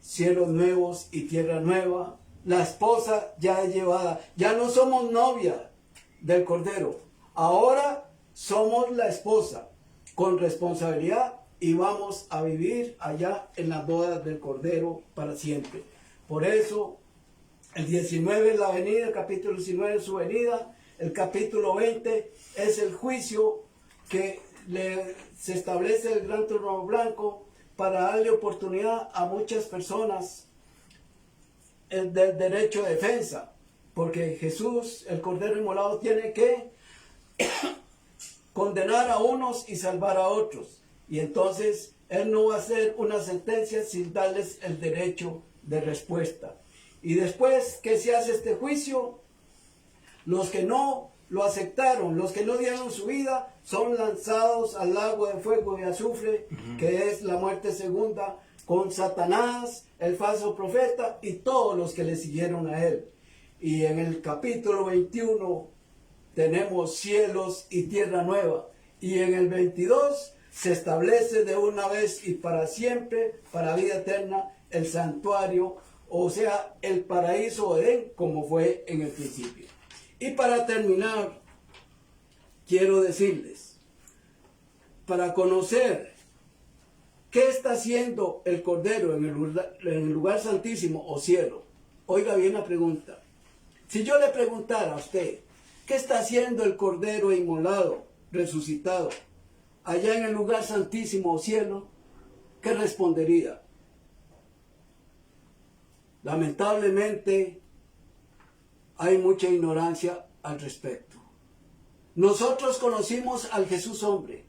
cielos nuevos y tierra nueva. La esposa ya es llevada, ya no somos novia del Cordero, ahora somos la esposa con responsabilidad y vamos a vivir allá en las bodas del Cordero para siempre. Por eso El 19 es la venida, el capítulo 19 es su venida, el capítulo 20 es el juicio que se establece el gran trono blanco para darle oportunidad a muchas personas del derecho de defensa, porque Jesús, el Cordero Inmolado, tiene que condenar a unos y salvar a otros, y entonces Él no va a hacer una sentencia sin darles el derecho de respuesta. Y después que se hace este juicio, los que no lo aceptaron, los que no dieron su vida, son lanzados al lago de fuego y azufre, que es la muerte segunda, con Satanás, el falso profeta y todos los que le siguieron a él. Y en el capítulo 21 tenemos cielos y tierra nueva. Y en el 22 se establece de una vez y para siempre, para vida eterna, el santuario, o sea, el paraíso de Edén, como fue en el principio. Y para terminar, quiero decirles, para conocer qué está haciendo el Cordero en el lugar santísimo o cielo, oiga bien la pregunta. Si yo le preguntara a usted, ¿qué está haciendo el Cordero inmolado, resucitado, allá en el lugar santísimo o cielo? ¿Qué respondería? Lamentablemente, hay mucha ignorancia al respecto. Nosotros conocimos al Jesús hombre,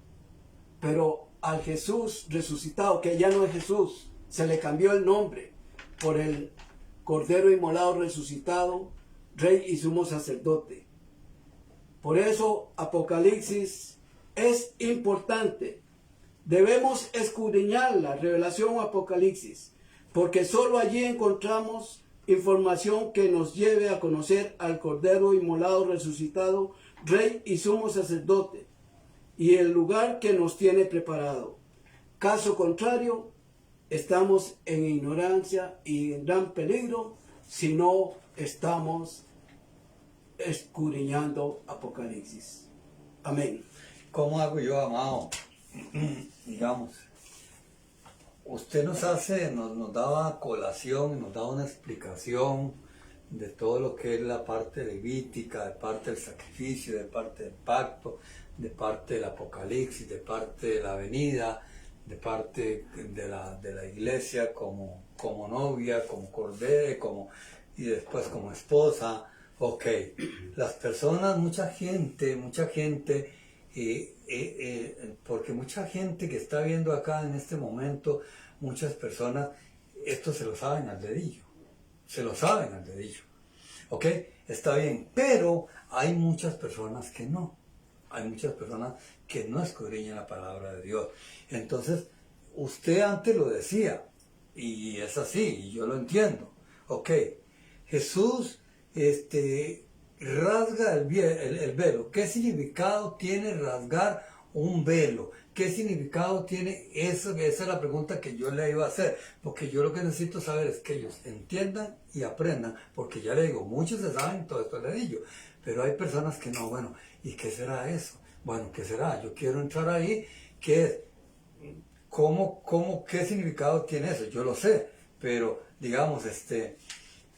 pero al Jesús resucitado, que ya no es Jesús, se le cambió el nombre por el Cordero inmolado resucitado, Rey y Sumo Sacerdote. Por eso Apocalipsis es importante. Debemos escudriñar la revelación Apocalipsis, porque solo allí encontramos información que nos lleve a conocer al Cordero inmolado resucitado, Rey y Sumo Sacerdote, y el lugar que nos tiene preparado. Caso contrario, estamos en ignorancia y en gran peligro si no estamos escudriñando Apocalipsis. Amén. ¿Cómo hago yo, amado? Digamos, usted nos daba colación, nos daba una explicación de todo lo que es la parte levítica, de parte del sacrificio, de parte del pacto, de parte del Apocalipsis, de parte de la venida, de parte de la iglesia como novia, como cordero, y después como esposa. Ok, las personas, mucha gente, porque mucha gente que está viendo acá en este momento, muchas personas, esto se lo saben al dedillo, ok, está bien, pero hay muchas personas que no, escudriñan la palabra de Dios. Entonces, usted antes lo decía, y es así, y yo lo entiendo, ok, Jesús, rasga el velo. ¿Qué significado tiene rasgar un velo? ¿Qué significado tiene eso? Esa es la pregunta que yo le iba a hacer, porque yo lo que necesito saber es que ellos entiendan y aprendan, porque ya le digo, muchos se saben todo esto dedillo, pero hay personas que no. Bueno, ¿y qué será eso? Bueno, ¿qué será? Yo quiero entrar ahí. ¿Qué es? ¿Qué significado tiene eso? Yo lo sé, pero digamos,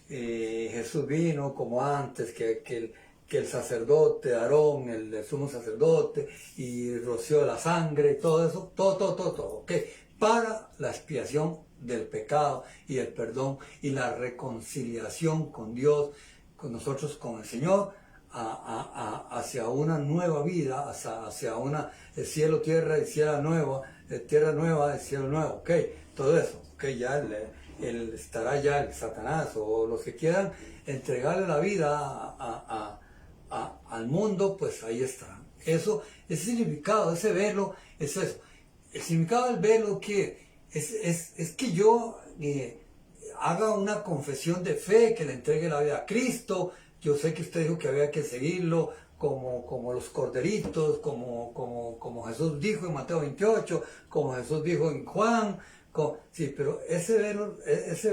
Jesús vino como antes, que el sacerdote, Aarón, el sumo sacerdote, y roció la sangre, todo eso, todo, ¿ok? Para la expiación del pecado y el perdón y la reconciliación con Dios, con nosotros, con el Señor, hacia una nueva vida, hacia el cielo, tierra y tierra nueva, el cielo nuevo, ¿ok? Todo eso, ¿ok? Ya estará ya el Satanás o los que quieran entregarle la vida al mundo, pues ahí está. Ese significado, ese velo, es eso. El significado del velo que es que yo haga una confesión de fe, que le entregue la vida a Cristo. Yo sé que usted dijo que había que seguirlo como los corderitos, como Jesús dijo en Mateo 28, como Jesús dijo en Juan. Sí, pero ese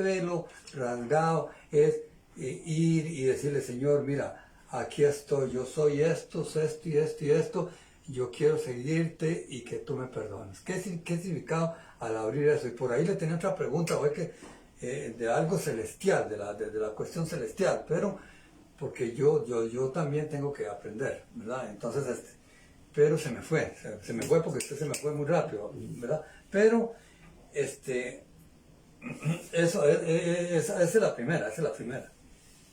velo rasgado es ir y decirle, Señor, mira, aquí estoy, yo soy esto y esto, yo quiero seguirte y que tú me perdones. ¿Qué significado al abrir eso? Y por ahí le tenía otra pregunta, fue que de algo celestial, de la cuestión celestial, pero porque yo también tengo que aprender, ¿verdad? Entonces, pero se me fue porque usted se me fue muy rápido, ¿verdad? Pero, esa es la primera,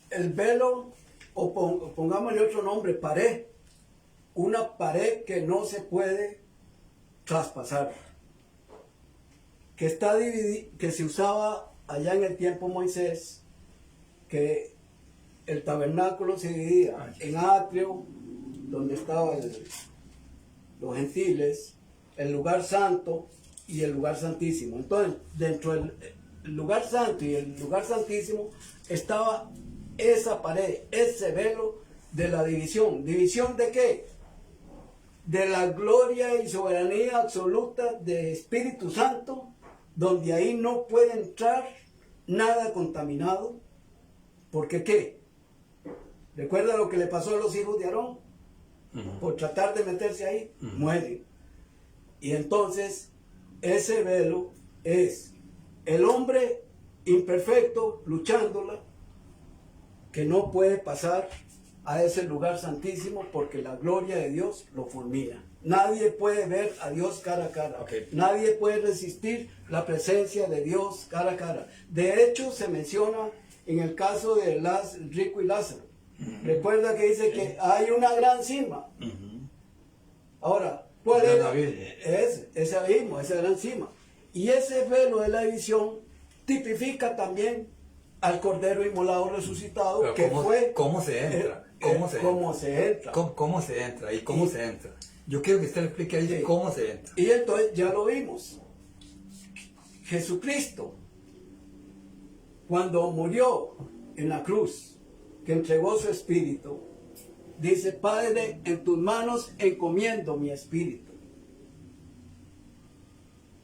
El velo, o pongámosle otro nombre, pared. Una pared que no se puede traspasar. Que está que se usaba allá en el tiempo de Moisés, que el tabernáculo se dividía en atrio, donde estaban los gentiles, el lugar santo y el lugar santísimo. Entonces, dentro del lugar santo y el lugar santísimo estaba esa pared, ese velo de la división. ¿División de qué? De la gloria y soberanía absoluta del Espíritu Santo, donde ahí no puede entrar nada contaminado. ¿Porque qué? ¿Recuerda lo que le pasó a los hijos de Aarón? Por tratar de meterse ahí, mueren. Y entonces, ese velo es el hombre imperfecto luchándola, que no puede pasar a ese lugar santísimo porque la gloria de Dios lo fulmina. Nadie puede ver a Dios cara a cara. Okay. Nadie puede resistir la presencia de Dios cara a cara. De hecho, se menciona en el caso de Rico y Lázaro. Recuerda que dice que hay una gran cima. Ahora, ¿cuál es? Ese abismo, esa gran cima. Y ese velo de la división tipifica también al Cordero Inmolado resucitado. Pero que fue... ¿Cómo se entra? ¿Cómo se entra? ¿Cómo se entra? ¿Y cómo se entra? Yo quiero que usted le explique ahí cómo se entra. Y entonces ya lo vimos. Jesucristo, cuando murió en la cruz, que entregó su espíritu, dice: Padre, en tus manos encomiendo mi espíritu.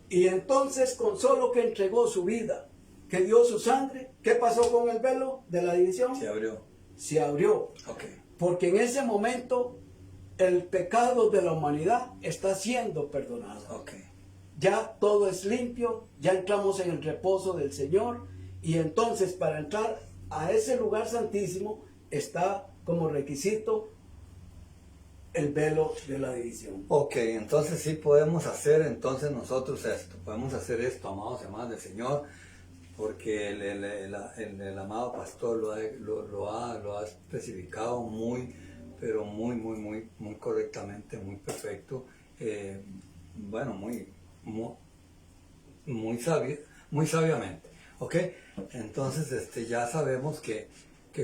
Y entonces, con solo que entregó su vida, que dio su sangre, ¿qué pasó con el velo de la división? Se abrió. Okay. Porque en ese momento el pecado de la humanidad está siendo perdonado. Okay. Ya todo es limpio, ya entramos en el reposo del Señor, y entonces para entrar a ese lugar santísimo está como requisito el velo de la división. Ok, entonces sí podemos hacer entonces nosotros esto, podemos hacer esto, amados y amadas del Señor, porque el amado pastor lo ha especificado pero muy correctamente, muy perfecto, bueno, muy sabiamente, ¿ok? Entonces ya sabemos que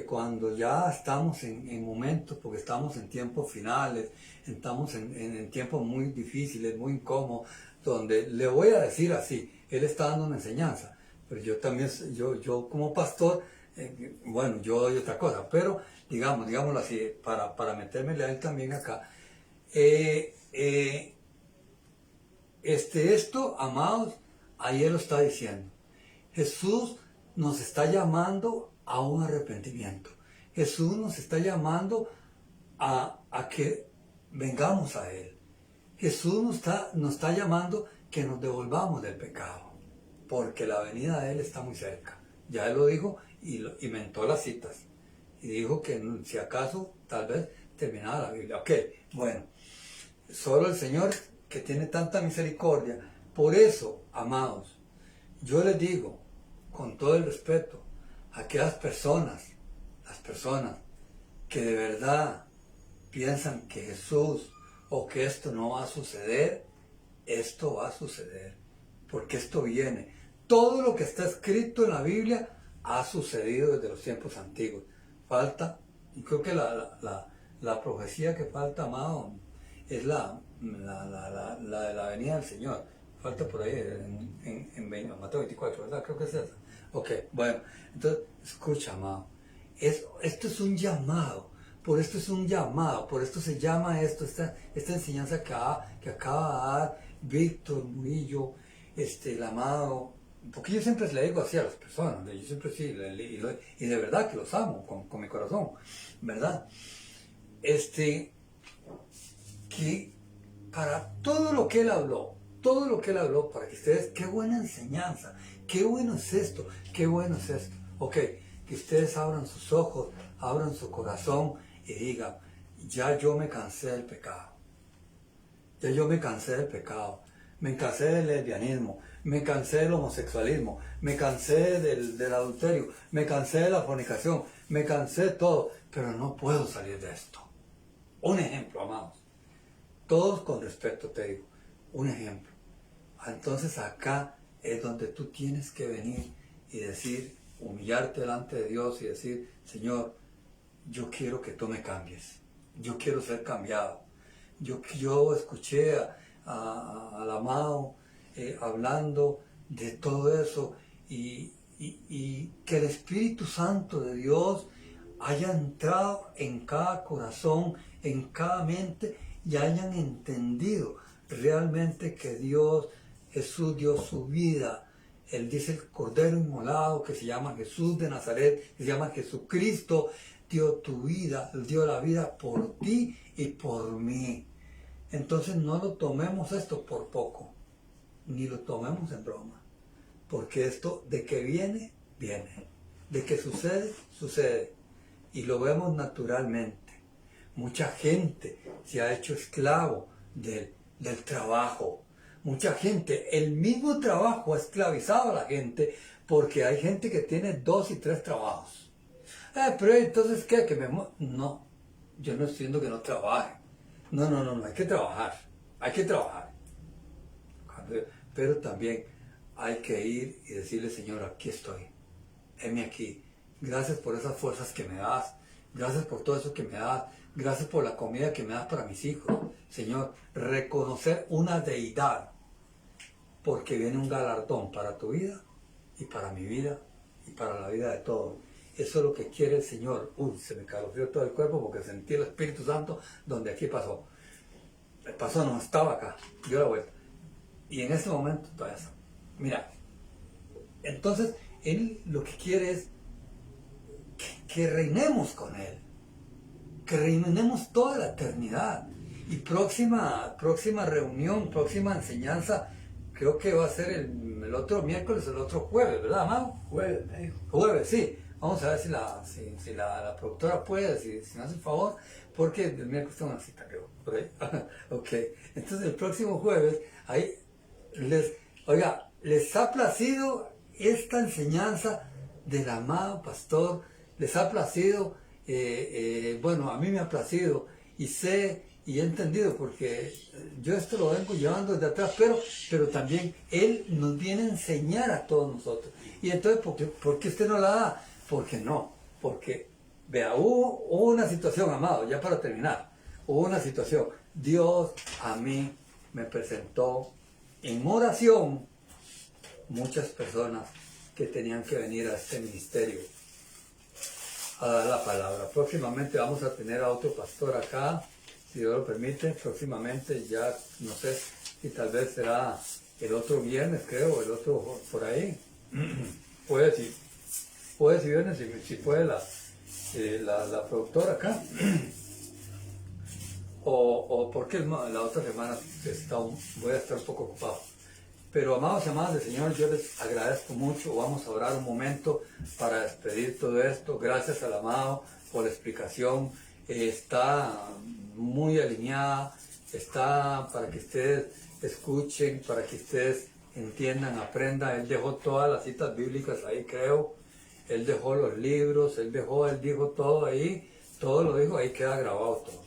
cuando ya estamos en momentos, porque estamos en tiempos finales, estamos en tiempos muy difíciles, muy incómodos, donde le voy a decir así, él está dando una enseñanza, pero yo también, yo como pastor, bueno, yo doy otra cosa, pero digámoslo así, para metérmele a él también acá, esto, amados, ahí él lo está diciendo. Jesús nos está llamando a un arrepentimiento. Jesús nos está llamando a que vengamos a Él. Jesús nos está llamando que nos devolvamos del pecado, porque la venida de Él está muy cerca. Ya Él lo dijo y inventó las citas. Y dijo que si acaso, tal vez, terminaba la Biblia. Ok, bueno, solo el Señor, que tiene tanta misericordia. Por eso, amados, yo les digo, con todo el respeto, a aquellas personas, las personas que de verdad piensan que Jesús o que esto no va a suceder, esto va a suceder, porque esto viene. Todo lo que está escrito en la Biblia ha sucedido desde los tiempos antiguos. Falta, y creo que la profecía que falta, amado, es la de la venida del Señor. Falta por ahí en Mateo 24, ¿verdad? Creo que es esa. Ok, bueno, entonces, escucha, amado, esto es un llamado, por esto se llama esta enseñanza que acaba de dar Víctor Murillo, el amado, porque yo siempre le digo así a las personas, yo siempre sí, y de verdad que los amo con mi corazón, ¿verdad? Que para todo lo que él habló, para que ustedes, qué buena enseñanza, qué bueno es esto, qué bueno es esto. Ok, que ustedes abran sus ojos, abran su corazón y digan, ya yo me cansé del pecado. Ya yo me cansé del pecado, me cansé del lesbianismo, me cansé del homosexualismo, me cansé del adulterio, me cansé de la fornicación, me cansé de todo, pero no puedo salir de esto. Un ejemplo, amados. Todos con respeto te digo, un ejemplo. Entonces acá es donde tú tienes que venir y decir, humillarte delante de Dios y decir, Señor, yo quiero que tú me cambies, yo quiero ser cambiado. Yo escuché al amado hablando de todo eso y que el Espíritu Santo de Dios haya entrado en cada corazón, en cada mente y hayan entendido realmente que Dios, Jesús dio su vida. Él dice el Cordero Inmolado que se llama Jesús de Nazaret, que se llama Jesucristo, dio tu vida, dio la vida por ti y por mí. Entonces no lo tomemos esto por poco, ni lo tomemos en broma, porque esto de que viene, viene, de que sucede, sucede, y lo vemos naturalmente. Mucha gente se ha hecho esclavo del trabajo, mucha gente, el mismo trabajo ha esclavizado a la gente, porque hay gente que tiene 2 y 3 trabajos. Pero entonces, ¿qué? No, yo no estoy diciendo que no trabaje. No, hay que trabajar, hay que trabajar. Pero también hay que ir y decirle, Señor, aquí estoy, heme aquí. Gracias por esas fuerzas que me das, gracias por todo eso que me das, gracias por la comida que me das para mis hijos. Señor, reconocer una deidad, porque viene un galardón para tu vida y para mi vida y para la vida de todos. Eso es lo que quiere el Señor. Se me calofrió todo el cuerpo porque sentí el Espíritu Santo donde aquí pasó. Pasó, no estaba acá, dio la vuelta. Y en ese momento todavía está. Mira, entonces Él lo que quiere es que reinemos con Él, que reinemos toda la eternidad. Y próxima reunión, próxima enseñanza, creo que va a ser el otro miércoles, el otro jueves, ¿verdad, amado? Jueves, me dijo. Jueves, sí. Vamos a ver si la productora puede, si me hace el favor, porque el miércoles tengo una cita, creo, por ahí. Ok, entonces el próximo jueves, ahí les ha placido esta enseñanza del amado pastor, les ha placido, bueno, a mí me ha placido y sé y he entendido, porque yo esto lo vengo llevando desde atrás, pero también Él nos viene a enseñar a todos nosotros. Y entonces, ¿por qué usted no la da? Porque no, porque, vea, hubo una situación, amado, ya para terminar, hubo una situación. Dios a mí me presentó en oración muchas personas que tenían que venir a este ministerio a dar la palabra. Próximamente vamos a tener a otro pastor acá, si Dios lo permite. Próximamente, ya no sé si tal vez será el otro viernes, creo, el otro por ahí. Puede si viene, si puede la productora acá. o porque la otra semana voy a estar un poco ocupado. Pero amados y amadas del Señor, yo les agradezco mucho. Vamos a orar un momento para despedir todo esto. Gracias al amado por la explicación. Está muy alineada, está para que ustedes escuchen, para que ustedes entiendan, aprendan. Él dejó todas las citas bíblicas ahí, creo. Él dejó los libros, él dijo todo ahí, todo lo dijo, ahí queda grabado todo,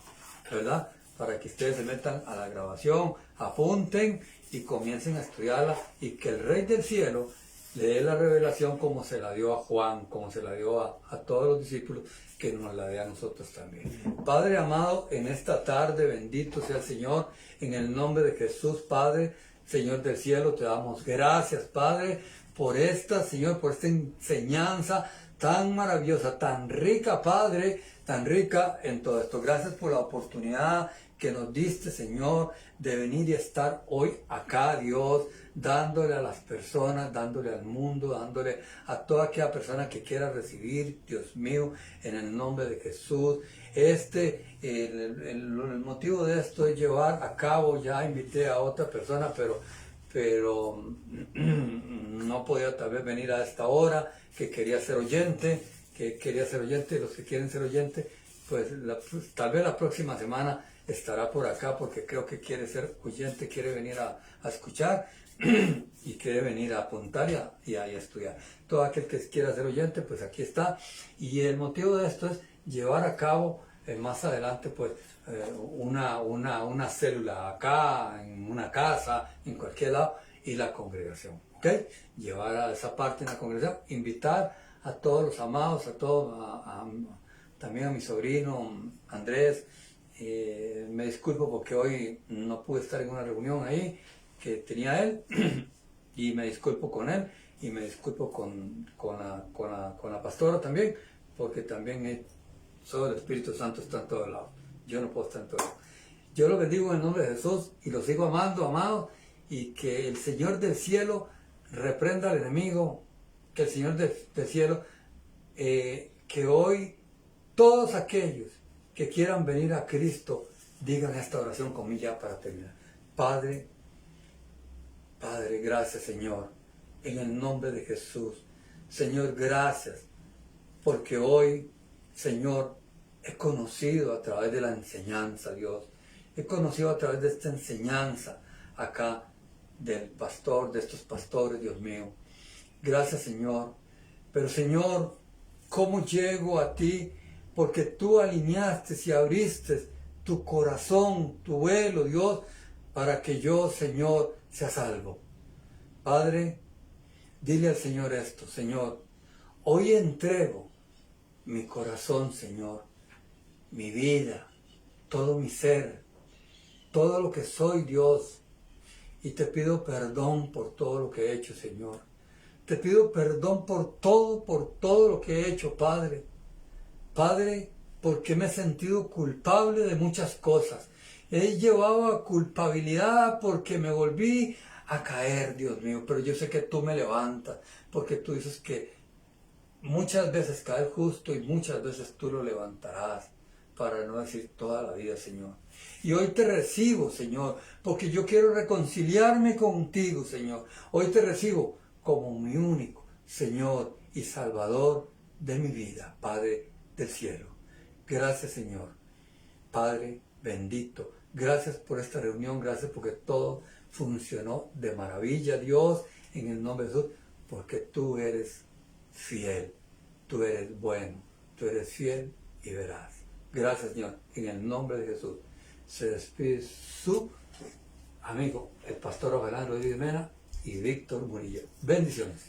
¿verdad? Para que ustedes se metan a la grabación, apunten y comiencen a estudiarla, y que el Rey del Cielo le dé la revelación como se la dio a Juan, como se la dio a todos los discípulos, que nos la dé a nosotros también. Padre amado, en esta tarde, bendito sea el Señor, en el nombre de Jesús, Padre, Señor del cielo, te damos gracias, Padre, por esta, Señor, por esta enseñanza tan maravillosa, tan rica, Padre, tan rica en todo esto. Gracias por la oportunidad que nos diste, Señor, de venir y estar hoy acá, Dios, dándole a las personas, dándole al mundo, dándole a toda aquella persona que quiera recibir, Dios mío, en el nombre de Jesús. El motivo de esto es llevar a cabo, ya invité a otra persona, pero pero no podía tal vez venir a esta hora, que quería ser oyente, los que quieren ser oyente, pues tal vez la próxima semana estará por acá porque creo que quiere ser oyente, quiere venir a escuchar y quiere venir a apuntar y a estudiar. Todo aquel que quiera ser oyente, pues aquí está. Y el motivo de esto es llevar a cabo más adelante pues una célula acá, en una casa, en cualquier lado, y la congregación, ¿ok? Llevar a esa parte en la congregación, invitar a todos los amados, a todos, también a mi sobrino Andrés. Me disculpo porque hoy no pude estar en una reunión ahí que tenía él y me disculpo con él y me disculpo con la pastora también, porque también solo el Espíritu Santo está en todos lados. Yo no puedo estar en todos lados. Yo lo bendigo en el nombre de Jesús y lo sigo amando, amado, y que el Señor del cielo reprenda al enemigo, que el Señor del cielo, que hoy todos aquellos que quieran venir a Cristo digan esta oración conmigo ya para terminar. Padre, gracias Señor, en el nombre de Jesús. Señor, gracias, porque hoy, Señor, he conocido a través de la enseñanza, Dios, he conocido a través de esta enseñanza acá del pastor, de estos pastores, Dios mío. Gracias, Señor. Pero, Señor, ¿cómo llego a ti? Porque tú alineaste y abriste tu corazón, tu velo, Dios, para que yo, Señor, sea salvo. Padre, dile al Señor esto: Señor, hoy entrego mi corazón, Señor, mi vida, todo mi ser, todo lo que soy, Dios, y te pido perdón por todo lo que he hecho, Señor. Te pido perdón por todo lo que he hecho, Padre. Padre, porque me he sentido culpable de muchas cosas. He llevado a culpabilidad porque me volví a caer, Dios mío. Pero yo sé que tú me levantas, porque tú dices que muchas veces cae el justo y muchas veces tú lo levantarás, para no decir toda la vida, Señor. Y hoy te recibo, Señor, porque yo quiero reconciliarme contigo, Señor. Hoy te recibo como mi único Señor y Salvador de mi vida, Padre del cielo. Gracias, Señor. Padre bendito, gracias por esta reunión, gracias porque todo funcionó de maravilla, Dios, en el nombre de Jesús, porque tú eres fiel, tú eres bueno, tú eres fiel y veraz. Gracias, Señor, en el nombre de Jesús. Se despide su amigo, el pastor Ojalá Rodríguez Mena y Víctor Murillo. Bendiciones.